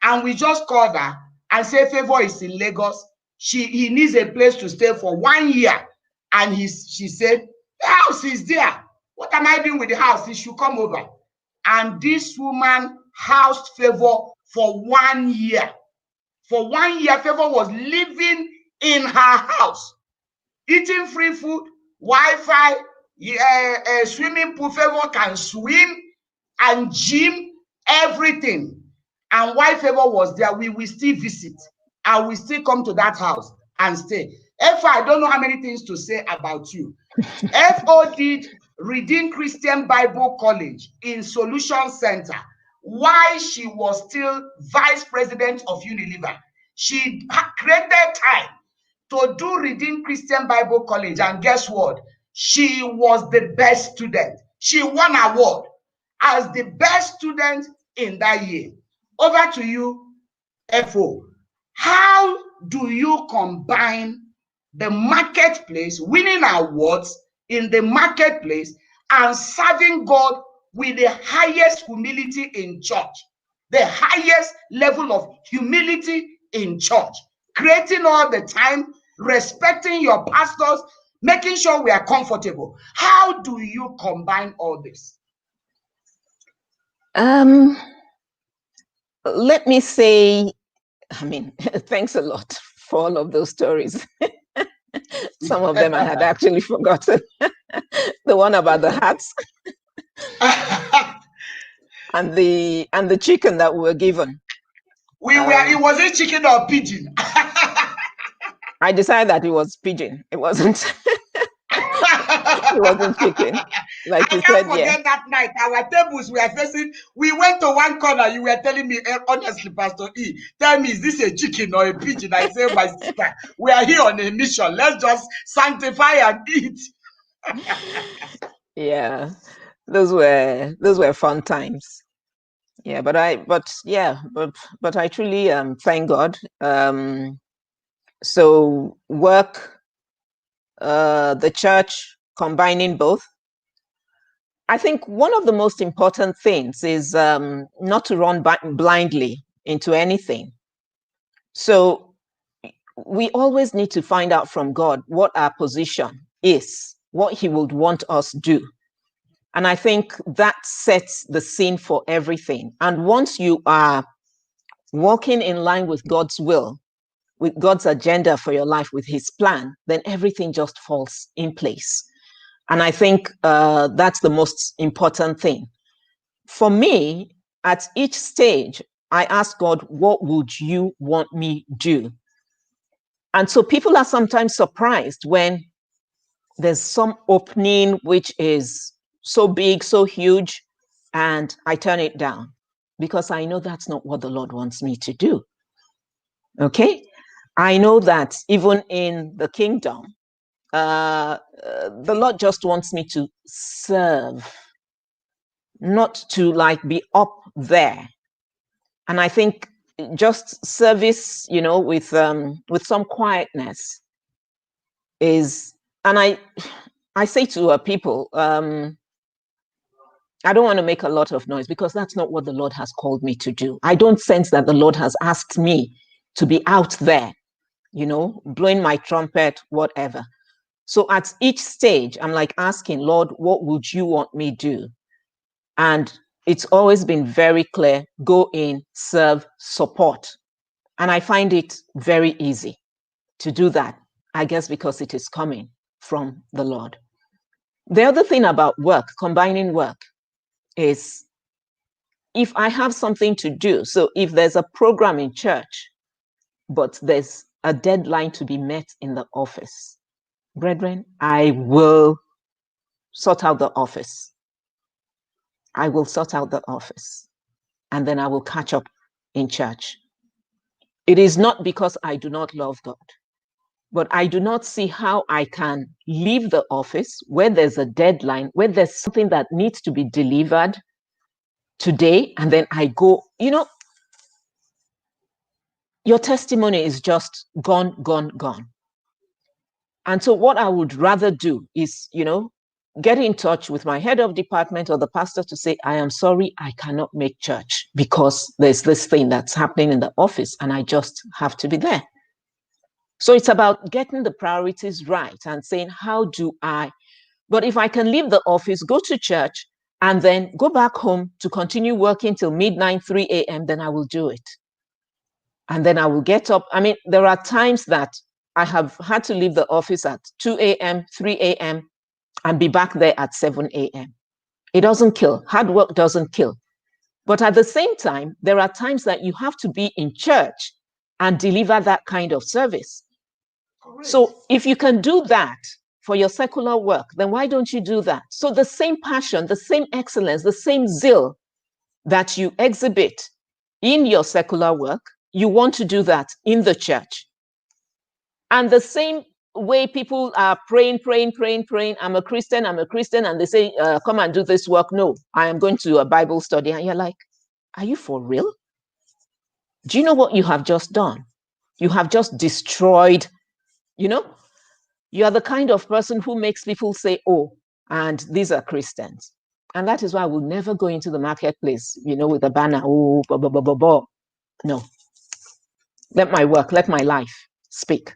And we just called her and said, Favor is in Lagos. He needs a place to stay for 1 year. And she said, the house is there. What am I doing with the house? He should come over. And this woman housed Favor for 1 year. For 1 year, Favor was living in her house, eating free food, Wi-Fi, swimming pool. Favor can swim, and gym, everything. And while Favor was there, we will still visit. And we still come to that house and stay. FO, I don't know how many things to say about you. FO did Redeemed Christian Bible College in Solution Center while she was still vice president of Unilever. She created time to do Redeemed Christian Bible College, and guess what? She was the best student. She won an award as the best student in that year. Over to you, FO. How do you combine the marketplace, winning awards in the marketplace, and serving God with the highest humility in church, the highest level of humility in church, creating all the time, respecting your pastors, making sure we are comfortable? How do you combine all this? Let me say, thanks a lot for all of those stories. Some of them I had actually forgotten. The one about the hats and the chicken that we were given. It wasn't chicken or pigeon. I decided that it was pigeon. It wasn't. It wasn't chicken. Like you said, forget that night. Our tables were facing. We went to one corner. You were telling me, honestly, Pastor E, tell me, is this a chicken or a pigeon? I said, my sister, we are here on a mission. Let's just sanctify and eat. Yeah, those were fun times. Yeah, but I truly thank God. So work, the church, combining both. I think one of the most important things is not to run blindly into anything. So we always need to find out from God what our position is, what He would want us to do. And I think that sets the scene for everything. And once you are walking in line with God's will, with God's agenda for your life, with His plan, then everything just falls in place. And I think that's the most important thing. For me, at each stage, I ask God, what would you want me to do? And so people are sometimes surprised when there's some opening which is so big, so huge, and I turn it down because I know that's not what the Lord wants me to do. Okay? I know that even in the kingdom, the Lord just wants me to serve, not to like be up there. And I think just service, with some quietness is, and I say to people, I don't want to make a lot of noise because that's not what the Lord has called me to do. I don't sense that the Lord has asked me to be out there, blowing my trumpet, whatever. So at each stage, I'm like asking, Lord, what would you want me to do? And it's always been very clear, go in, serve, support. And I find it very easy to do that, I guess because it is coming from the Lord. The other thing about work, combining work, is if I have something to do, so if there's a program in church, but there's a deadline to be met in the office, brethren, I will sort out the office. I will sort out the office, and then I will catch up in church. It is not because I do not love God, but I do not see how I can leave the office where there's a deadline, where there's something that needs to be delivered today, and then I go, your testimony is just gone, gone, gone. And so what I would rather do is, get in touch with my head of department or the pastor to say, I am sorry, I cannot make church because there's this thing that's happening in the office and I just have to be there. So it's about getting the priorities right and saying, how do I? But if I can leave the office, go to church, and then go back home to continue working till midnight, 3 a.m., then I will do it. And then I will get up. I mean, there are times that I have had to leave the office at 2 a.m., 3 a.m., and be back there at 7 a.m. It doesn't kill. Hard work doesn't kill. But at the same time, there are times that you have to be in church and deliver that kind of service. Correct. So if you can do that for your secular work, then why don't you do that? So the same passion, the same excellence, the same zeal that you exhibit in your secular work, you want to do that in the church. And the same way people are praying, I'm a Christian, and they say, come and do this work. No, I am going to a Bible study. And you're like, are you for real? Do you know what you have just done? You have just destroyed, you are the kind of person who makes people say, oh, and these are Christians. And that is why I will never go into the marketplace, with a banner, oh, blah, blah, blah, blah, blah. No. Let my work, let my life speak.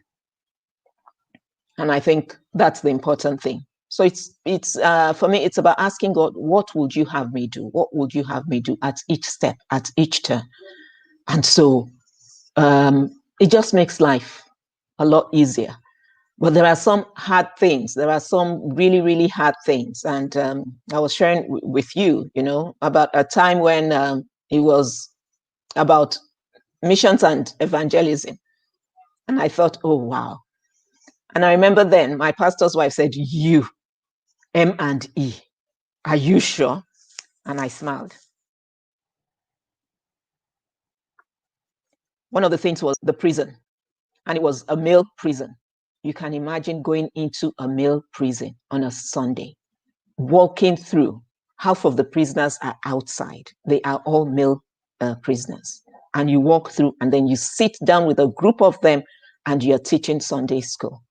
And I think that's the important thing. So it's for me, it's about asking God, what would you have me do? What would you have me do at each step, at each turn? And so it just makes life a lot easier. But there are some hard things. There are some really, really hard things. And I was sharing with you, about a time when it was about missions and evangelism. And I thought, oh, wow. And I remember then my pastor's wife said, you, M&E, are you sure? And I smiled. One of the things was the prison, and it was a male prison. You can imagine going into a male prison on a Sunday, walking through. Half of the prisoners are outside. They are all male prisoners. And you walk through, and then you sit down with a group of them, and you're teaching Sunday school.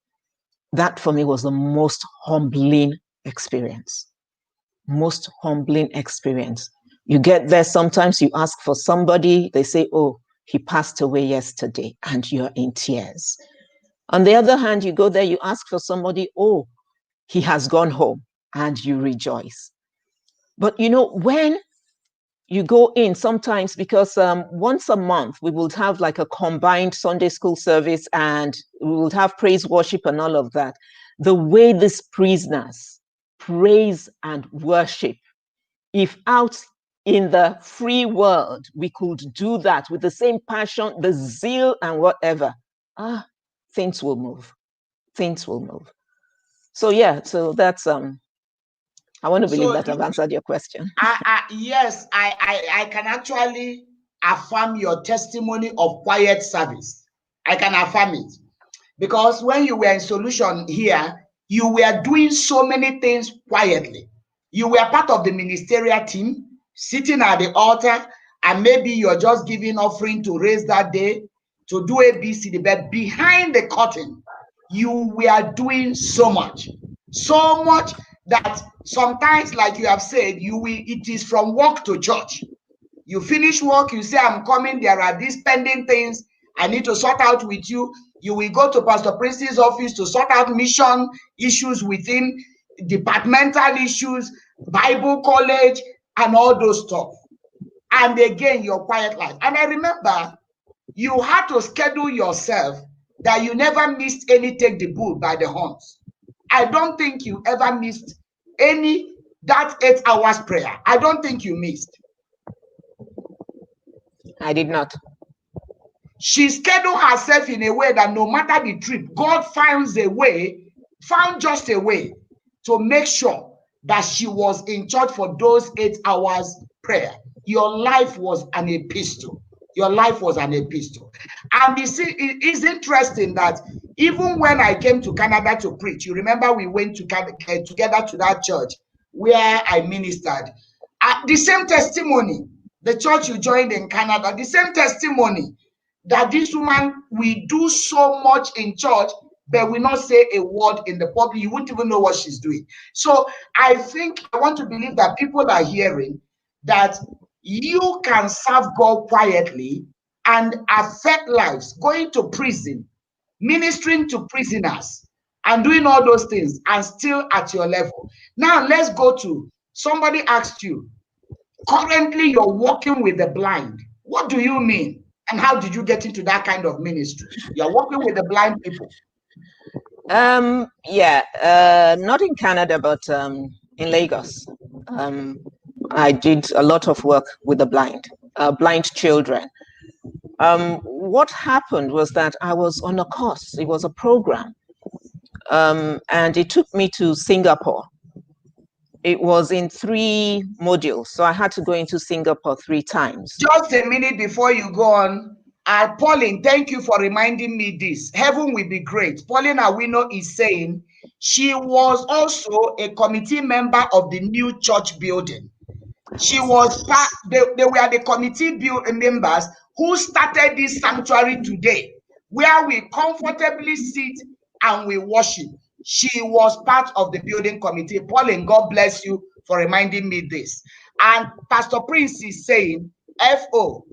That for me was the most humbling experience. Most humbling experience. You get there, sometimes you ask for somebody, they say, oh, he passed away yesterday, and you're in tears. On the other hand, you go there, you ask for somebody, oh, he has gone home, and you rejoice. But when you go in sometimes, because once a month we will have like a combined Sunday school service, and we will have praise worship and all of that. The way these prisoners praise and worship, if out in the free world we could do that with the same passion, the zeal and whatever, things will move. Things will move. So yeah, so that's I want to believe that I've answered your question. Yes, I can actually affirm your testimony of quiet service. I can affirm it. Because when you were in solution here, you were doing so many things quietly. You were part of the ministerial team, sitting at the altar, and maybe you're just giving offering to raise that day, to do ABCD, but behind the curtain, you were doing so much that sometimes, like you have said, it is from work to church. You finish work, you say, I'm coming, there are these pending things I need to sort out with you. You will go to Pastor Prince's office to sort out mission issues with him, departmental issues, Bible college, and all those stuff. And again, your quiet life. And I remember you had to schedule yourself that you never missed any take the bull by the horns. I don't think you ever missed that 8 hours prayer. I don't think you missed. I did not. She scheduled herself in a way that no matter the trip, God found just a way to make sure that she was in church for those 8 hours prayer. Your life was an epistle. Your life was an epistle. And you see, it is interesting that even when I came to Canada to preach, you remember we went together to that church where I ministered. The same testimony, the church you joined in Canada, the same testimony that this woman will do so much in church, but will not say a word in the public. You wouldn't even know what she's doing. So I want to believe that people are hearing that you can serve God quietly and affect lives, going to prison, ministering to prisoners, and doing all those things, and still at your level. Now let's go to, somebody asked you, currently you're working with the blind. What do you mean? And how did you get into that kind of ministry? You're working with the blind people. Not in Canada, but in Lagos. I did a lot of work with the blind children. What happened was that I was on a course. It was a program, and it took me to Singapore. It was in 3 modules, so I had to go into Singapore 3 times. Just a minute before you go on, Pauline, thank you for reminding me this. Heaven will be great. Pauline Awino is saying she was also a committee member of the new church building. She was they were the committee members who started this sanctuary today, where we comfortably sit and we worship. She was part of the building committee. Pauline, God bless you for reminding me this. And Pastor Prince is saying, FO,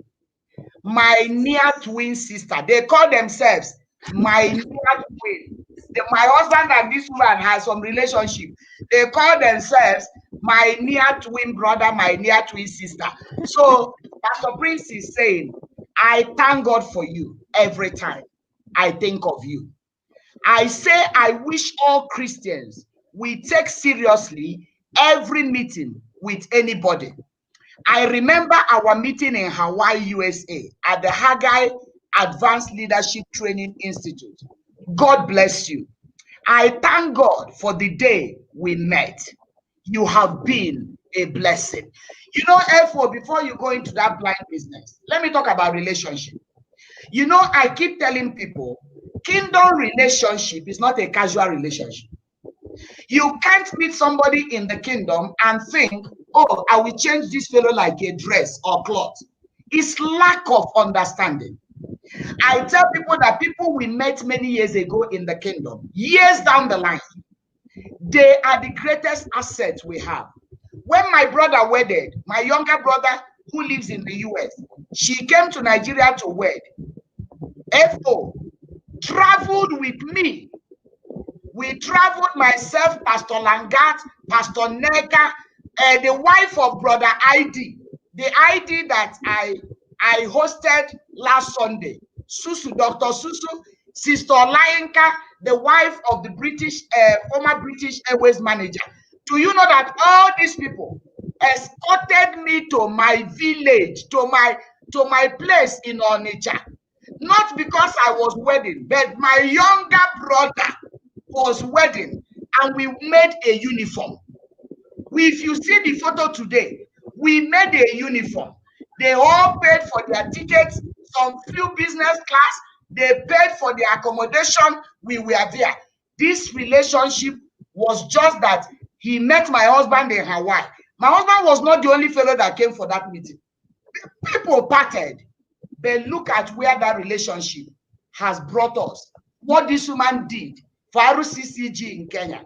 my near twin sister. They call themselves my near twin. My husband and this woman has some relationship. They call themselves my near twin brother, my near twin sister. So Pastor Prince is saying, I thank God for you every time I think of you. I say I wish all Christians will take seriously every meeting with anybody. I remember our meeting in Hawaii, USA at the Haggai Advanced Leadership Training Institute. God bless you. I thank God for the day we met. You have been a blessing. You know, therefore, before you go into that blind business, let me talk about relationship. You know, I keep telling people, kingdom relationship is not a casual relationship. You can't meet somebody in the kingdom and think, oh, I will change this fellow like a dress or cloth. It's lack of understanding. I tell people that people we met many years ago in the kingdom, years down the line, they are the greatest assets we have. When my brother wedded, my younger brother who lives in the US, she came to Nigeria to wed. FO traveled with me. We traveled, myself, Pastor Langat, Pastor Nega, the wife of Brother ID, the ID that I hosted last Sunday, Susu, Dr. Susu, Sister Layenka, the wife of the former British Airways manager. Do you know that all these people escorted me to my village, to my place in Onitsha? Not because I was wedding, but my younger brother was wedding, and we made a uniform. If you see the photo today, we made a uniform. They all paid for their tickets, some few business class, They paid for the accommodation. We were there. This relationship was just that he met my husband in Hawaii. My husband was not the only fellow that came for that meeting. People parted. But look at where that relationship has brought us. What this woman did for RCCG in Kenya,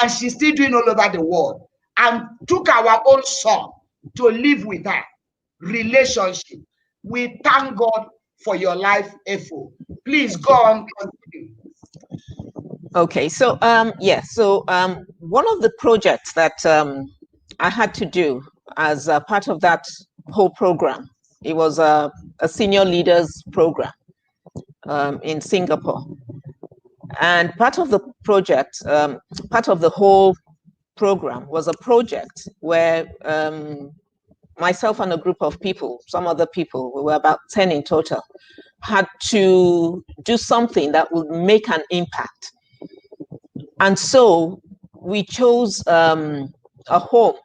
and she's still doing all over the world, and took our own son to live with her. Relationship. We thank God for your life, Efo. Please go on, continue. Okay, so one of the projects that I had to do as a part of that whole program, it was a senior leaders program in Singapore. And part of the project, part of the whole program was a project where myself and a group of people, some other people, we were about 10 in total, had to do something that would make an impact. And so we chose a home,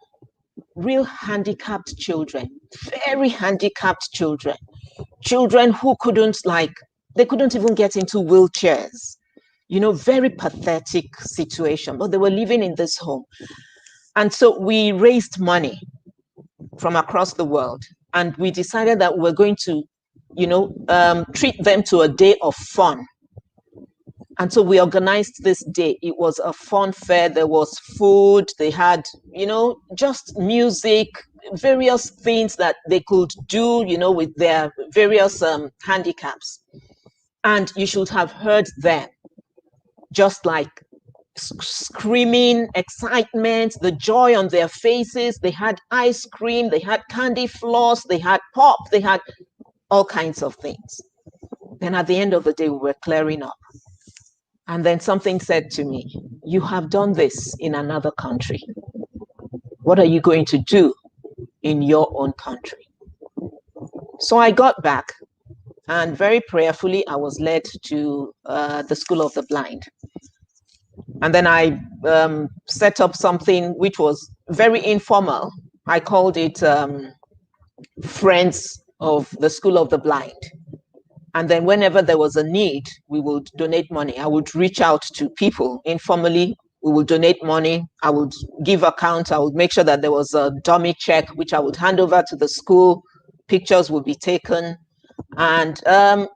real handicapped children, very handicapped children, children who they couldn't even get into wheelchairs, very pathetic situation, but they were living in this home. And so we raised money from across the world, and we decided that we're going to, treat them to a day of fun. And so we organized this day. It was a fun fair. There was food. They had, just music, various things that they could do, with their various handicaps. And you should have heard them just like screaming, excitement, the joy on their faces. They had ice cream, they had candy floss, they had pop, they had all kinds of things. Then at the end of the day, we were clearing up. And then something said to me, you have done this in another country. What are you going to do in your own country? So I got back, and very prayerfully, I was led to the School of the Blind. And then I set up something which was very informal. I called it Friends of the School of the Blind. And then whenever there was a need, we would donate money. I would reach out to people informally. We would donate money. I would give accounts. I would make sure that there was a dummy check, which I would hand over to the school. Pictures would be taken. And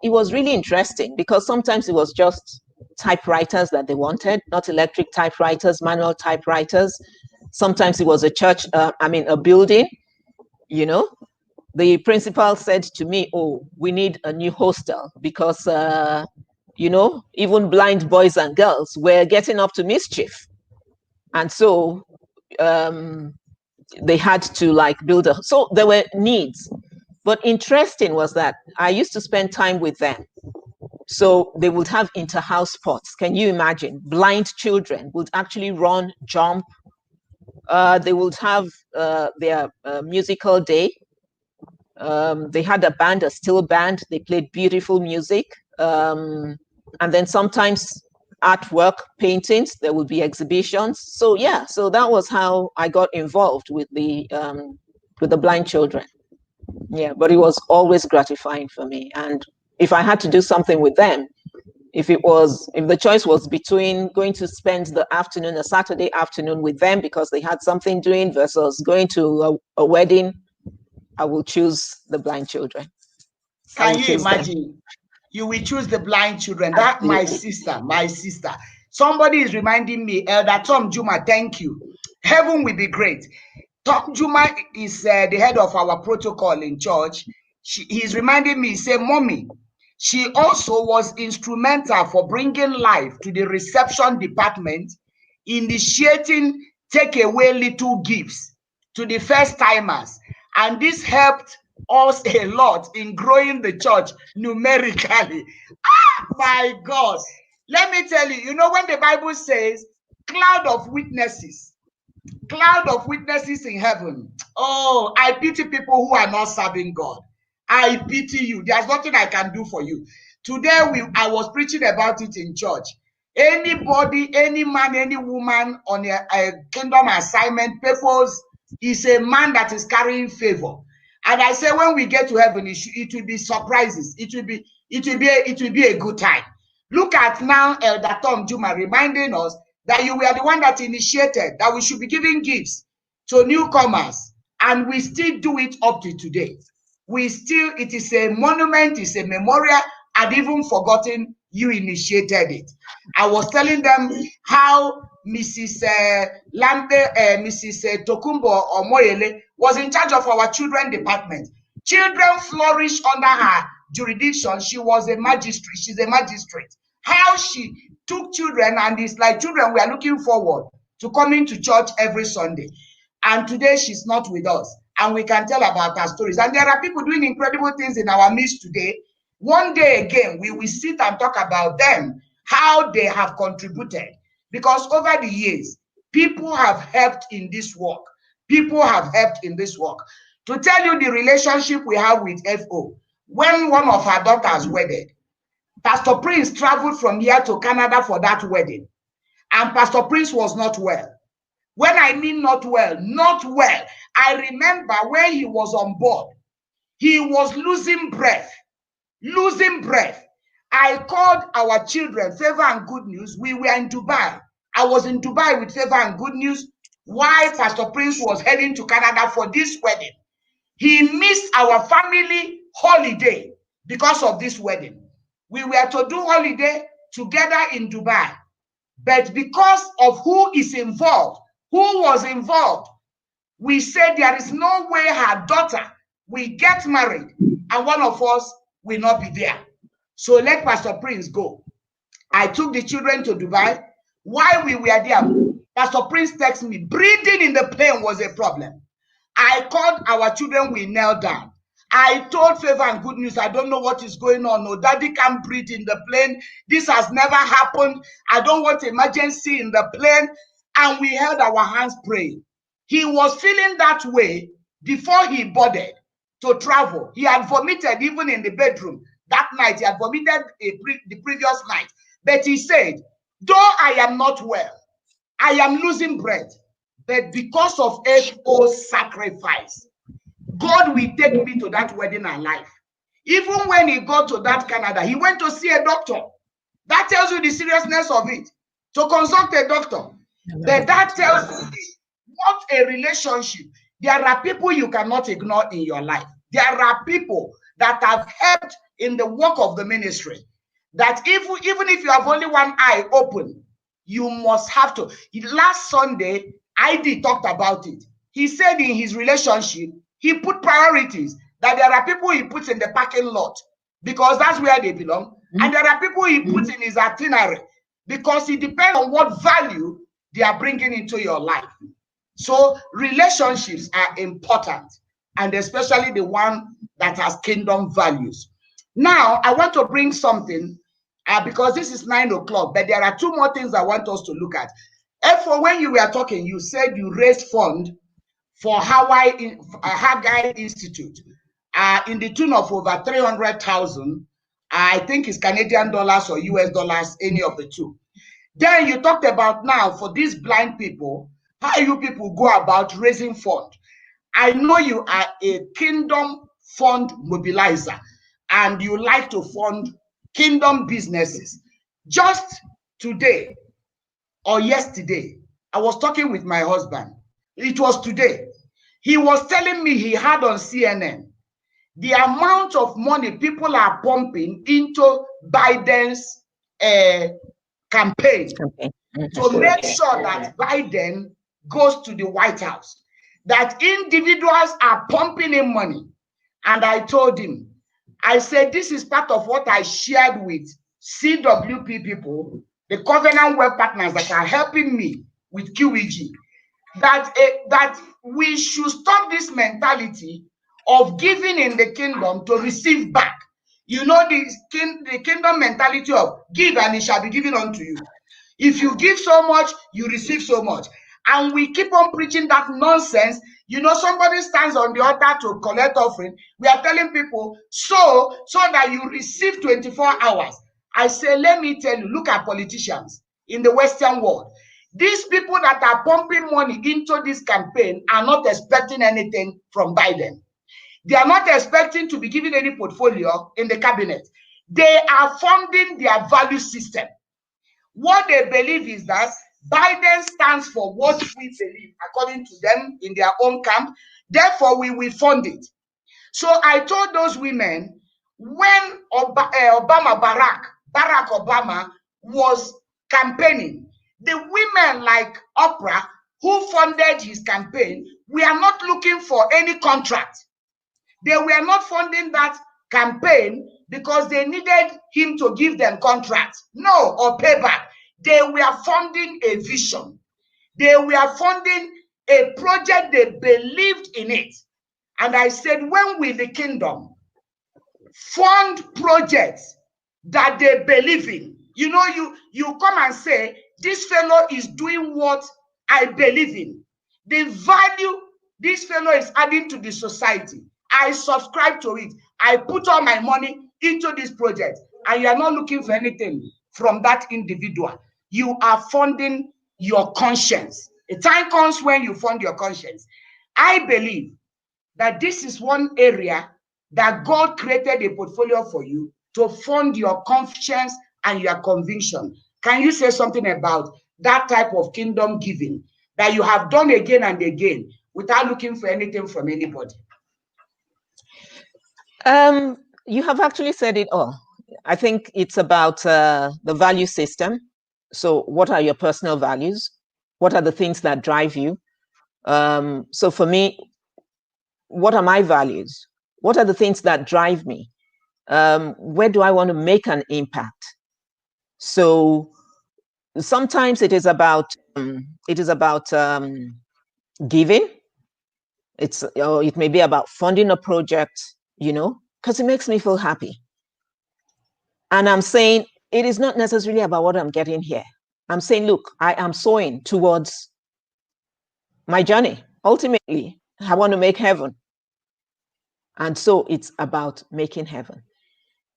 it was really interesting because sometimes it was just typewriters that they wanted, not electric typewriters, manual typewriters. Sometimes it was a church, a building, The principal said to me, oh, we need a new hostel because, even blind boys and girls were getting up to mischief. And so they had to build so there were needs. But interesting was that I used to spend time with them. So they would have inter-house sports. Can you imagine? Blind children would actually run, jump. They would have their musical day. They had a band, a steel band. They played beautiful music. And then sometimes artwork, paintings. There would be exhibitions. So yeah, so that was how I got involved with the blind children. Yeah, but it was always gratifying for me. And if I had to do something with them, if the choice was between going to spend the afternoon, a Saturday afternoon with them because they had something doing versus going to a wedding, I will choose the blind children. Can you imagine? You will choose the blind children. That my sister. Somebody is reminding me, Elder Tom Juma, thank you. Heaven will be great. Tom Juma is the head of our protocol in church. He's reminding me, say, Mommy, she also was instrumental for bringing life to the reception department, initiating take away little gifts to the first timers. And this helped us a lot in growing the church numerically. Ah, my God. Let me tell you, when the Bible says cloud of witnesses in heaven. Oh, I pity people who are not serving God. I pity you. There's nothing I can do for you. Today, I was preaching about it in church. Anybody, any man, any woman on a kingdom assignment purpose is a man that is carrying favor. And I say, when we get to heaven, it will be surprises. It it will be a good time. Look at now Elder Tom Juma reminding us that you were the one that initiated that we should be giving gifts to newcomers, and we still do it up to today. It is a monument, it's a memorial. I'd even forgotten you initiated it. I was telling them how Mrs. Mrs. Tokumbo Omoyele was in charge of our children department. Children flourish under her jurisdiction. She was a magistrate. She's a magistrate. How she took children, and it's like children, we are looking forward to coming to church every Sunday. And today she's not with us, and we can tell about her stories. And there are people doing incredible things in our midst today. One day again, we will sit and talk about them, how they have contributed. Because over the years, people have helped in this work. People have helped in this work. To tell you the relationship we have with FO, when one of her daughters wedded, Pastor Prince traveled from here to Canada for that wedding. And Pastor Prince was not well. When I mean not well, I remember when he was on board, he was losing breath. I called our children, Favor and Good News. We were in Dubai. I was in Dubai with Favor and Good News while Pastor Prince was heading to Canada for this wedding. He missed our family holiday because of this wedding. We were to do holiday together in Dubai. But because of who was involved, we said there is no way her daughter will get married and one of us will not be there. So let Pastor Prince go. I took the children to Dubai. While we were there, Pastor Prince texted me. Breathing in the plane was a problem. I called our children, we knelt down. I told Favor and Good News, I don't know what is going on. No, Daddy can't breathe in the plane. This has never happened. I don't want emergency in the plane. And we held our hands praying. He was feeling that way before he boarded to travel. He had vomited even in the bedroom. That night, he had vomited the previous night. But he said, though I am not well, I am losing breath. But because of FO's sacrifice, God will take me to that wedding alive. Even when he got to that Canada, he went to see a doctor. That tells you the seriousness of it. To consult a doctor. But that tells you what a relationship. There are people you cannot ignore in your life. There are people that have helped in the work of the ministry. That even if you have only one eye open, you must have to. Last Sunday, ID talked about it. He said in his relationship, he put priorities, that there are people he puts in the parking lot because that's where they belong. And there are people he puts in his itinerary because it depends on what value they are bringing into your life. So relationships are important, and especially the one that has kingdom values. Now, I want to bring something because this is 9 o'clock, but there are two more things I want us to look at. Therefore, when you were talking, you said you raised fund for Haggai Institute in the tune of over 300,000. I think it's Canadian dollars or US dollars, any of the two. Then you talked about now for these blind people, how you people go about raising fund. I know you are a kingdom fund mobilizer and you like to fund kingdom businesses. Just today or yesterday, I was talking with my husband. It was today. He was telling me he had on CNN the amount of money people are pumping into Biden's campaign to make sure that Biden goes to the White House, that individuals are pumping in money. And I told him, I said, this is part of what I shared with CWP people, the Covenant Web Partners that are helping me with QEG, that we should stop this mentality of giving in the kingdom to receive back. You know, the kingdom mentality of give and it shall be given unto you. If you give so much, you receive so much. And we keep on preaching that nonsense. You know, somebody stands on the altar to collect offering. We are telling people, so that you receive 24 hours. I say, let me tell you, look at politicians in the Western world. These people that are pumping money into this campaign are not expecting anything from Biden. They are not expecting to be given any portfolio in the cabinet. They are funding their value system. What they believe is that Biden stands for what we believe, according to them, in their own camp. Therefore, we will fund it. So I told those women, when Barack Obama was campaigning, the women like Oprah, who funded his campaign, we are not looking for any contract. They were not funding that campaign because they needed him to give them contracts, no, or payback. They were funding a vision. They were funding a project. They believed in it. And I said, when will the kingdom fund projects that they believe in? You know, you come and say, this fellow is doing what I believe in. The value this fellow is adding to the society, I subscribe to it. I put all my money into this project, and you are not looking for anything from that individual. You are funding your conscience. A time comes when you fund your conscience. I believe that this is one area that God created a portfolio for you to fund your conscience and your conviction. Can you say something about that type of kingdom giving that you have done again and again without looking for anything from anybody? You have actually said it all. I think it's about the value system. So what are your personal values? What are the things that drive you? So for me, what are my values? What are the things that drive me? Where do I want to make an impact? So sometimes it is about giving. It may be about funding a project, because it makes me feel happy. And I'm saying it is not necessarily about what I'm getting here. I'm saying, look, I am sowing towards my journey. Ultimately, I want to make heaven. And so it's about making heaven.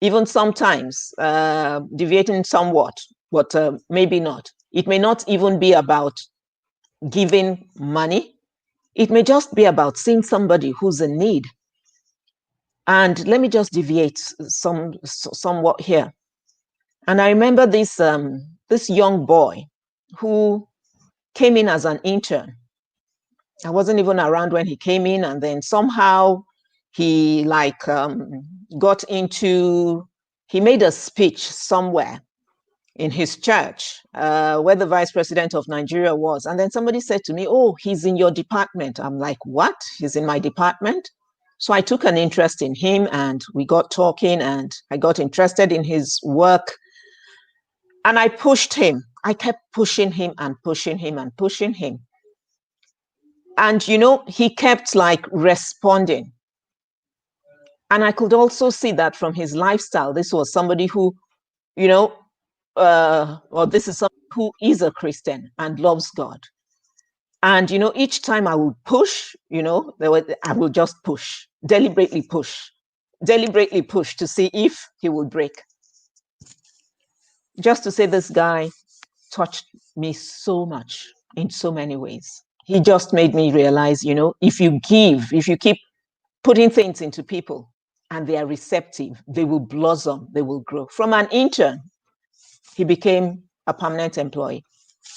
Even sometimes deviating somewhat, but maybe not. It may not even be about giving money. It may just be about seeing somebody who's in need. And let me just deviate somewhat here. And I remember this young boy who came in as an intern. I wasn't even around when he came in, and then somehow he he made a speech somewhere in his church where the vice president of Nigeria was. And then somebody said to me, oh, he's in your department. I'm like, what? He's in my department? So I took an interest in him, and we got talking, and I got interested in his work. And I pushed him. I kept pushing him and pushing him and pushing him. And, he kept responding. And I could also see that from his lifestyle. This was somebody who, this is somebody who is a Christian and loves God. And, each time I would push, I will just push, deliberately push to see if he would break. Just to say, this guy touched me so much in so many ways. He just made me realize, if you keep putting things into people and they are receptive, they will blossom, they will grow. From an intern, he became a permanent employee,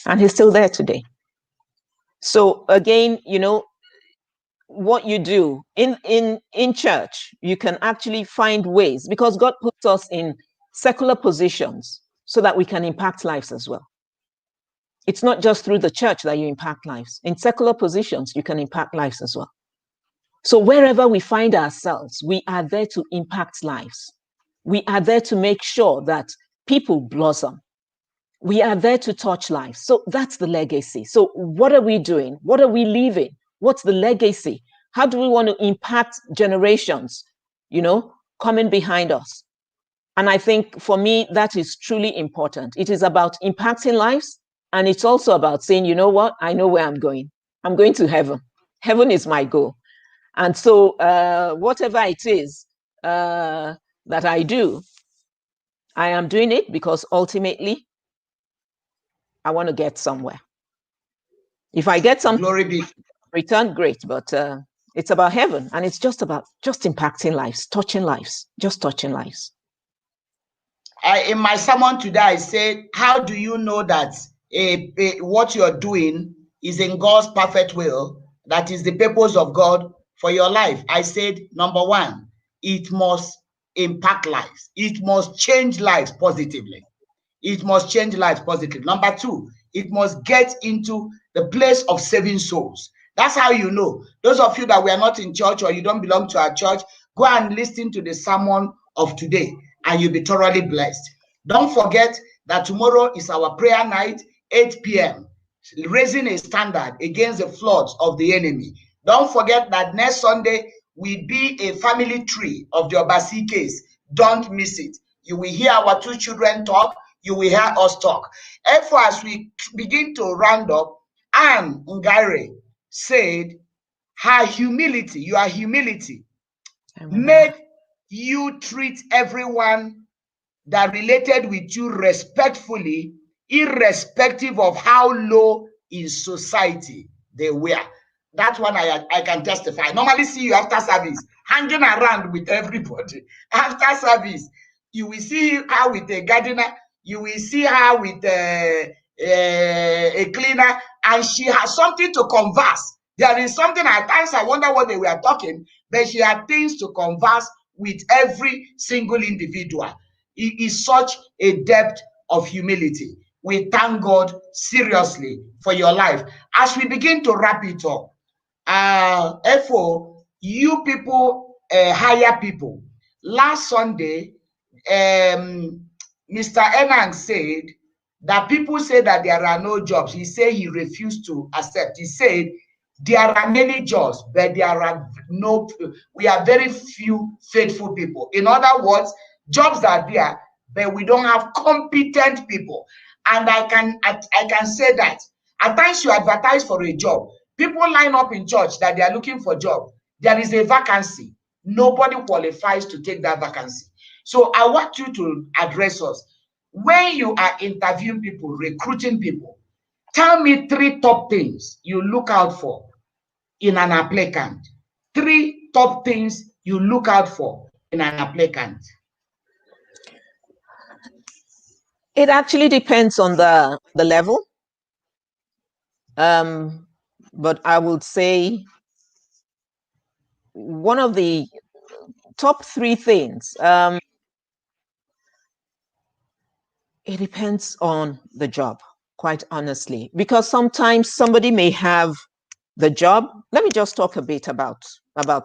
and he's still there today. So again, what you do in church, you can actually find ways, because God puts us in secular positions so that we can impact lives as well. It's not just through the church that you impact lives. In secular positions, you can impact lives as well. So wherever we find ourselves, we are there to impact lives. We are there to make sure that people blossom. We are there to touch lives. So that's the legacy. So what are we doing? What are we leaving? What's the legacy? How do we want to impact generations, coming behind us? And I think for me, that is truly important. It is about impacting lives. And it's also about saying, you know what? I know where I'm going. I'm going to heaven. Heaven is my goal. And so whatever it is that I do, I am doing it because ultimately I want to get somewhere. If I get some return, great. But it's about heaven, and it's just about impacting lives, touching lives, just touching lives. In my sermon today, I said, how do you know that what you're doing is in God's perfect will, that is the purpose of God for your life? I said, number one, it must impact lives. It must change lives positively. It must change lives positively. Number two, it must get into the place of saving souls. That's how you know. Those of you that were not in church or you don't belong to our church, go and listen to the sermon of today and you'll be thoroughly blessed. Don't forget that tomorrow is our prayer night, 8 p.m., raising a standard against the floods of the enemy. Don't forget that next Sunday will be a family tree of the Obasi-Ikes. Don't miss it. You will hear our two children talk. You will hear us talk. Therefore, as we begin to round up, Anne Ngare said, her humility, your humility, made you treat everyone that related with you respectfully, irrespective of how low in society they were. That one I can testify. I normally see you after service, hanging around with everybody. After service, you will see her with a gardener, you will see her with a cleaner, and she has something to converse. There is something, at times I wonder what they were talking, but she had things to converse with every single individual. It is such a depth of humility. We thank God seriously for your life. As we begin to wrap it up, therefore, you people hire people. Last Sunday, Mr. Enang said that people say that there are no jobs. He said he refused to accept. He said there are many jobs, but we are very few faithful people. In other words, jobs are there, but we don't have competent people. And I can say that at times you advertise for a job, people line up in church that they are looking for a job. There is a vacancy. Nobody qualifies to take that vacancy. So I want you to address us. When you are interviewing people, recruiting people, tell me 3 top things you look out for in an applicant. 3 top things you look out for in an applicant. It actually depends on the level. But I would say one of the top 3 things, it depends on the job, quite honestly, because sometimes somebody may have the job. Let me just talk a bit about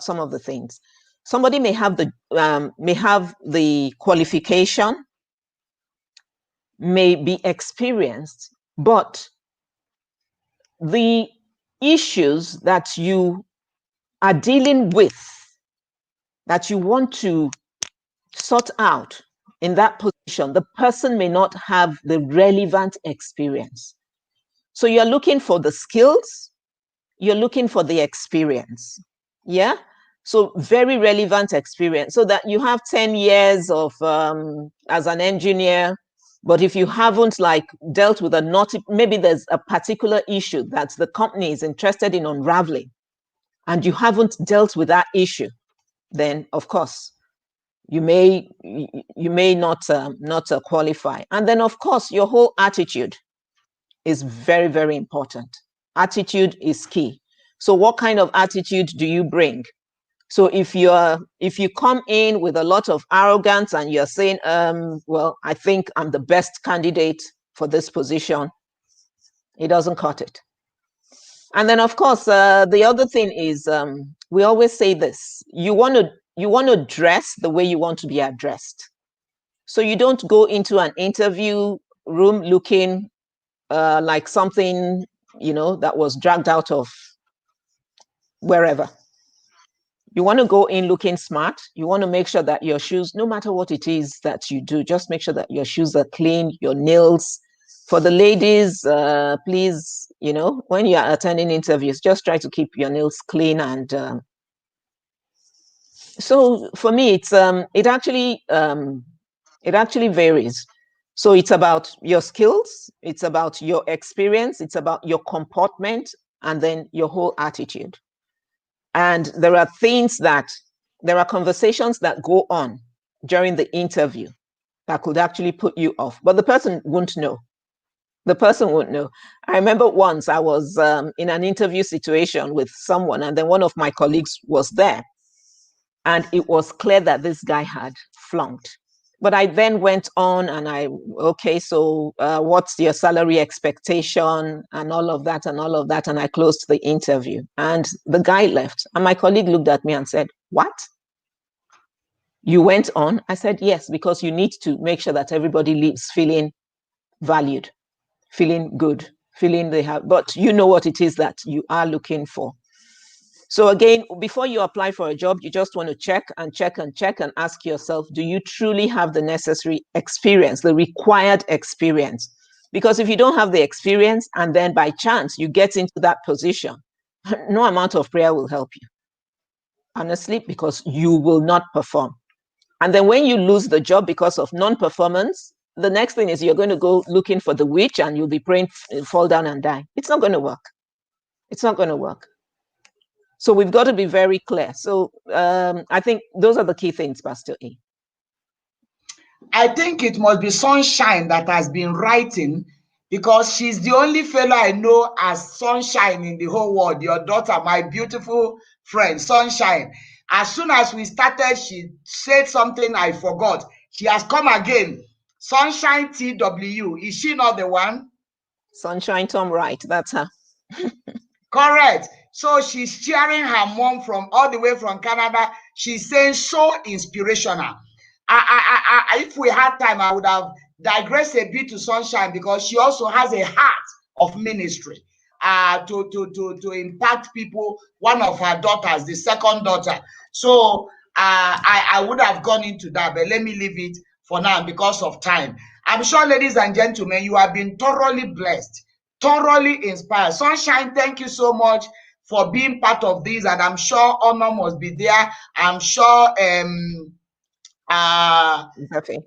some of the things. Somebody may have the qualification, may be experienced, but the issues that you are dealing with, that you want to sort out in that position, the person may not have the relevant experience. So you're looking for the skills, you're looking for the experience. Yeah. So very relevant experience, so that you have 10 years of as an engineer, but if you haven't like dealt with maybe there's a particular issue that the company is interested in unraveling, and you haven't dealt with that issue, then of course you may not qualify. And then of course your whole attitude is very, very important. Attitude is key. So what kind of attitude do you bring? So if you come in with a lot of arrogance and you're saying, well, I think I'm the best candidate for this position, it doesn't cut it. And then of course, the other thing is, we always say this: you want to dress the way you want to be addressed. So you don't go into an interview room looking like something, that was dragged out of wherever. You want to go in looking smart. You want to make sure that your shoes, no matter what it is that you do, just make sure that your shoes are clean, your nails. For the ladies, please, when you are attending interviews, just try to keep your nails clean. And so for me, it actually varies. So it's about your skills, it's about your experience, it's about your comportment, and then your whole attitude. And there are conversations that go on during the interview that could actually put you off, but the person won't know. The person won't know. I remember once I was in an interview situation with someone, and then one of my colleagues was there, and it was clear that this guy had flunked. But I then went on and okay, so what's your salary expectation and all of that and all of that. And I closed the interview and the guy left. And my colleague looked at me and said, "What? You went on?" I said, "Yes, because you need to make sure that everybody leaves feeling valued, feeling good, feeling they have, but you know what it is that you are looking for." So again, before you apply for a job, you just want to check and check and check and ask yourself, do you truly have the necessary experience, the required experience? Because if you don't have the experience and then by chance you get into that position, no amount of prayer will help you, honestly, because you will not perform. And then when you lose the job because of non-performance, the next thing is you're going to go looking for the witch and you'll be praying, fall down and die. It's not going to work. It's not going to work. So we've got to be very clear. So I think those are the key things, Pastor E. I think it must be Sunshine that has been writing, because she's the only fellow I know as Sunshine in the whole world. Your daughter, my beautiful friend, Sunshine. As soon as we started, she said something I forgot. She has come again. Sunshine TW. Is she not the one? Sunshine Tom Wright, that's her. Correct. So she's cheering her mom from all the way from Canada. She's saying so inspirational. If we had time, I would have digressed a bit to Sunshine, because she also has a heart of ministry to impact people. One of her daughters, the second daughter. So I would have gone into that, but let me leave it for now because of time. I'm sure, ladies and gentlemen, you have been thoroughly blessed, thoroughly inspired. Sunshine, thank you so much for being part of this, and I'm sure honor must be there. I'm sure Zefe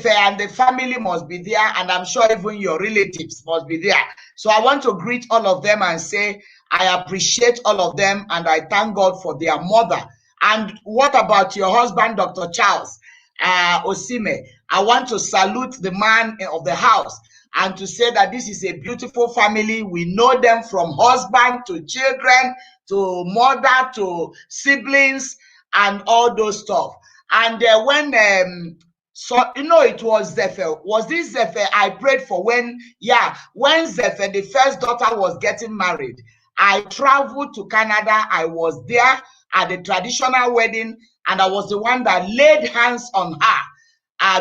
and the family must be there, and I'm sure even your relatives must be there. So I want to greet all of them and say I appreciate all of them, and I thank God for their mother. And what about your husband, Dr. Charles Osime? I want to salute the man of the house and to say that this is a beautiful family. We know them from husband to children to mother to siblings and all those stuff. And when so, you know, it was Zephyr. Was this Zephyr I prayed for when Zephyr, the first daughter, was getting married? I traveled to Canada. I was there at the traditional wedding, and I was the one that laid hands on her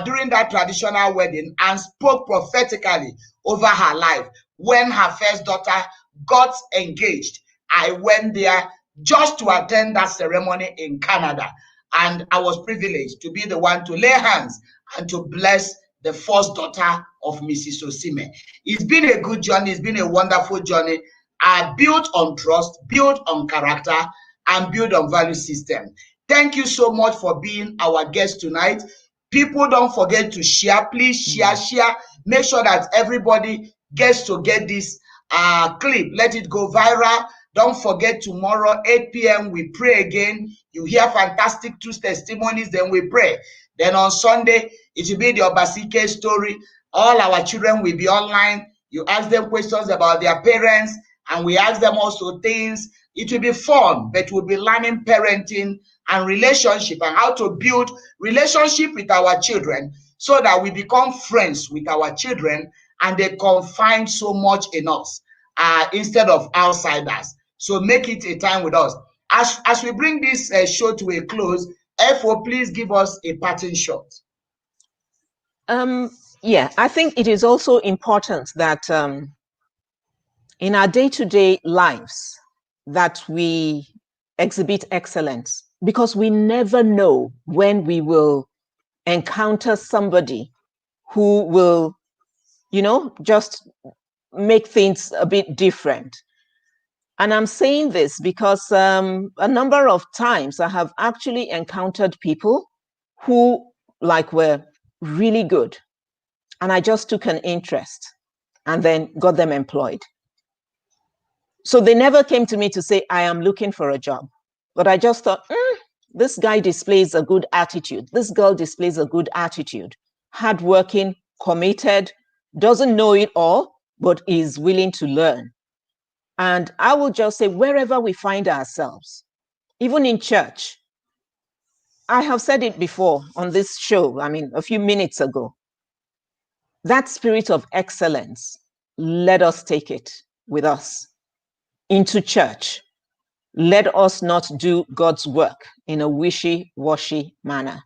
during that traditional wedding and spoke prophetically over her life. When her first daughter got engaged, I went there just to attend that ceremony in Canada. And I was privileged to be the one to lay hands and to bless the first daughter of Mrs. Osime. It's been a good journey. It's been a wonderful journey. I built on trust, built on character, and built on value system. Thank you so much for being our guest tonight. People, don't forget to share. Please share. Make sure that everybody gets to get this clip. Let it go viral. Don't forget, tomorrow, 8 p.m., we pray again. You hear fantastic two testimonies, then we pray. Then on Sunday, it will be the Obasi-Ike story. All our children will be online. You ask them questions about their parents, and we ask them also things. It will be fun, but we'll be learning parenting and relationship and how to build relationship with our children so that we become friends with our children and they confide so much in us instead of outsiders. So make it a time with us. As we bring this show to a close, FO, please give us a parting shot. Yeah, I think it is also important that in our day-to-day lives that we exhibit excellence, because we never know when we will encounter somebody who will, just make things a bit different. And I'm saying this because a number of times I have actually encountered people who were really good, and I just took an interest and then got them employed. So they never came to me to say, I am looking for a job. But I just thought, this guy displays a good attitude. This girl displays a good attitude. Hardworking, committed, doesn't know it all, but is willing to learn. And I will just say, wherever we find ourselves, even in church, I have said it before on this show, a few minutes ago, that spirit of excellence, let us take it with us into church. Let us not do God's work in a wishy-washy manner.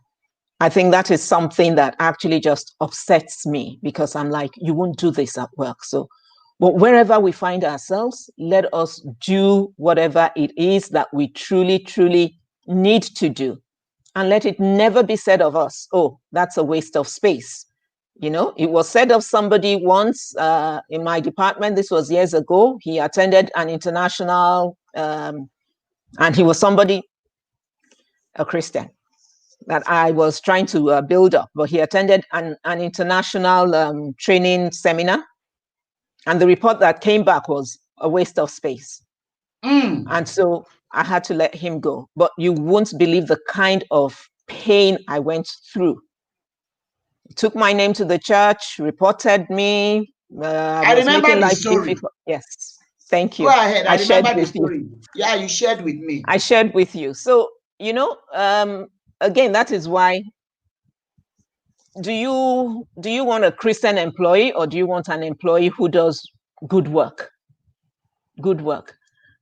I think that is something that actually just upsets me, because I'm like, you won't do this at work. So, but wherever we find ourselves, let us do whatever it is that we truly, truly need to do. And let it never be said of us, oh, that's a waste of space. It was said of somebody once in my department, this was years ago. He attended an international, and he was somebody, a Christian, that I was trying to build up, but he attended an international training seminar. And the report that came back was a waste of space. And so I had to let him go. But you won't believe the kind of pain I went through. He took my name to the church, reported me. I was remember making life difficult. Yes, thank you. Go ahead. I remember the story. Yeah, you shared with me. I shared with you. So, again, that is why, do you want a Christian employee, or do you want an employee who does good work? Good work.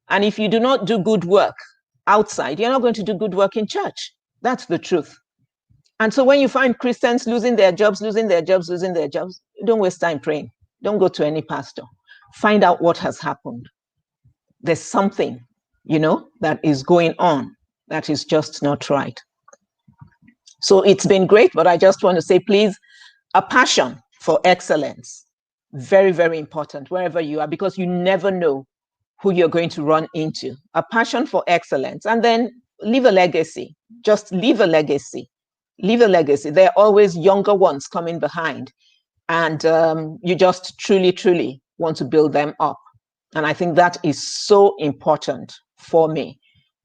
And if you do not do good work outside, you're not going to do good work in church. That's the truth. And so when you find Christians losing their jobs, don't waste time praying. Don't go to any pastor. Find out what has happened. There's something, that is going on that is just not right. So it's been great, but I just want to say, please, a passion for excellence, very, very important wherever you are, because you never know who you're going to run into. A passion for excellence, and then leave a legacy. Just leave a legacy. Leave a legacy. There are always younger ones coming behind, and you just truly, truly want to build them up. And I think that is so important for me.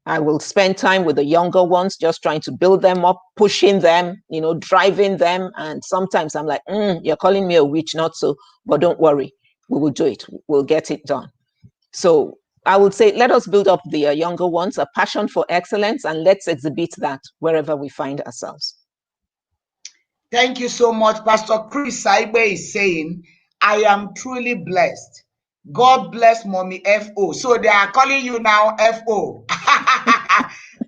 I will spend time with the younger ones, just trying to build them up, pushing them, driving them. And sometimes I'm like, you're calling me a witch, not so, but don't worry, we will do it. We'll get it done. So I would say, let us build up the younger ones, a passion for excellence, and let's exhibit that wherever we find ourselves. Thank you so much. Pastor Chris Saibe is saying, I am truly blessed. God bless Mommy F.O. So they are calling you now F.O.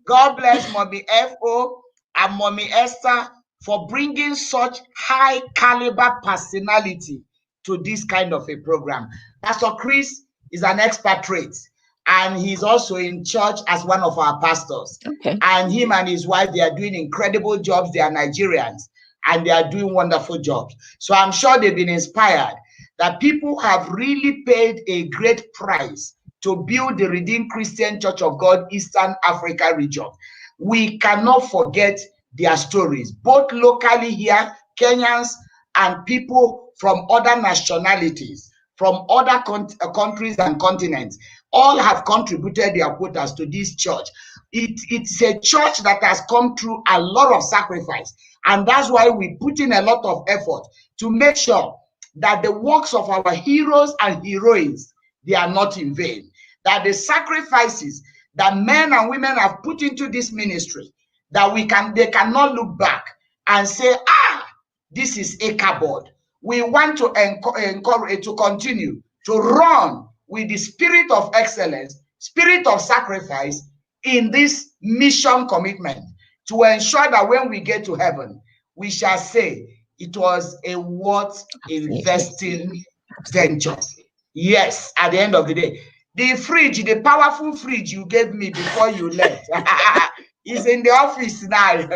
God bless Mommy F.O. and Mommy Esther for bringing such high caliber personality to this kind of a program. Pastor Chris is an expatriate, and he's also in church as one of our pastors. Okay. And him and his wife, they are doing incredible jobs. They are Nigerians, and they are doing wonderful jobs. So I'm sure they've been inspired that people have really paid a great price to build the Redeemed Christian Church of God Eastern Africa region. We cannot forget their stories, both locally here, Kenyans, and people from other nationalities, from other countries and continents, all have contributed their quotas to this church. It's a church that has come through a lot of sacrifice, and that's why we put in a lot of effort to make sure that the works of our heroes and heroines, they are not in vain. That the sacrifices that men and women have put into this ministry, that they cannot look back and say, this is Ichabod. We want to encourage to continue to run with the spirit of excellence, spirit of sacrifice in this mission commitment, to ensure that when we get to heaven, we shall say, it was a worth investing venture. Yes, at the end of the day. The fridge, the powerful fridge you gave me before you left, is in the office now.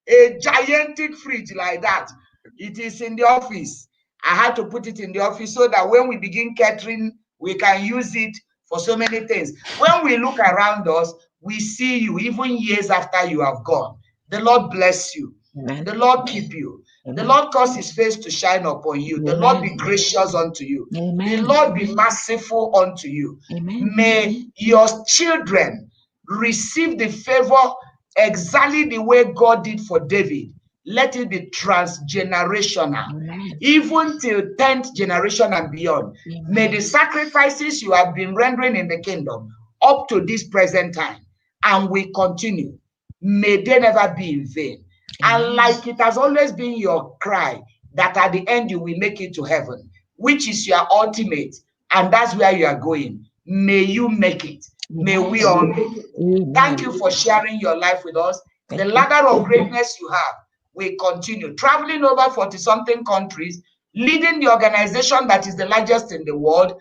A gigantic fridge like that. It is in the office. I had to put it in the office so that when we begin catering, we can use it for so many things. When we look around us, we see you even years after you have gone. The Lord bless you. Amen. The Lord keep you. Amen. The Lord cause his face to shine upon you. Amen. The Lord be gracious unto you. Amen. The Lord be merciful unto you. Amen. May your children receive the favor exactly the way God did for David. Let it be transgenerational, even till 10th generation and beyond. May the sacrifices you have been rendering in the kingdom up to this present time, and we continue, may they never be in vain. And like it has always been your cry, that at the end you will make it to heaven, which is your ultimate, and that's where you are going. May you make it. May we all make it. Thank you for sharing your life with us. The ladder of greatness you have will continue. Traveling over 40-something countries, leading the organization that is the largest in the world,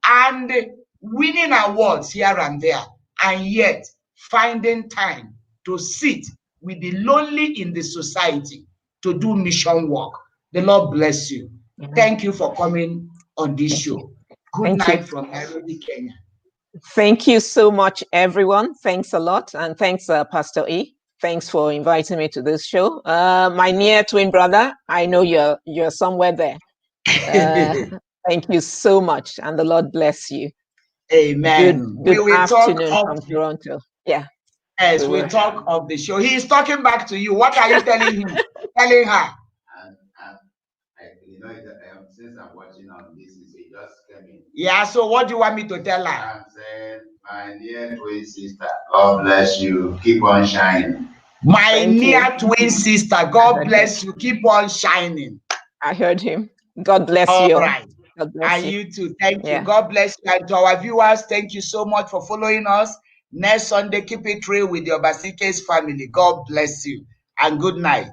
and winning awards here and there, and yet finding time to sit with the lonely in the society to do mission work. The Lord bless you. Thank you for coming on this show. Good night from Nairobi, Kenya. Thank you so much, everyone. Thanks a lot. And thanks, Pastor E. Thanks for inviting me to this show. My near twin brother, I know you're somewhere there. Thank you so much. And the Lord bless you. Amen. Good we will afternoon talk from Toronto. Yeah. Yes, we talk of the show. He is talking back to you. What are you telling him? Telling her? You know, since I'm watching on this, he just came in. Yeah, so what do you want me to tell her? I'm saying, my dear twin sister, God bless you. Keep on shining. My near twin sister, God bless you. Keep on shining. I heard him. God bless you. All right. God bless and you too. Thank you. God bless you. And to our viewers, thank you so much for following us. Next Sunday, keep it real with your Obasi-Ike's family. God bless you. And good night.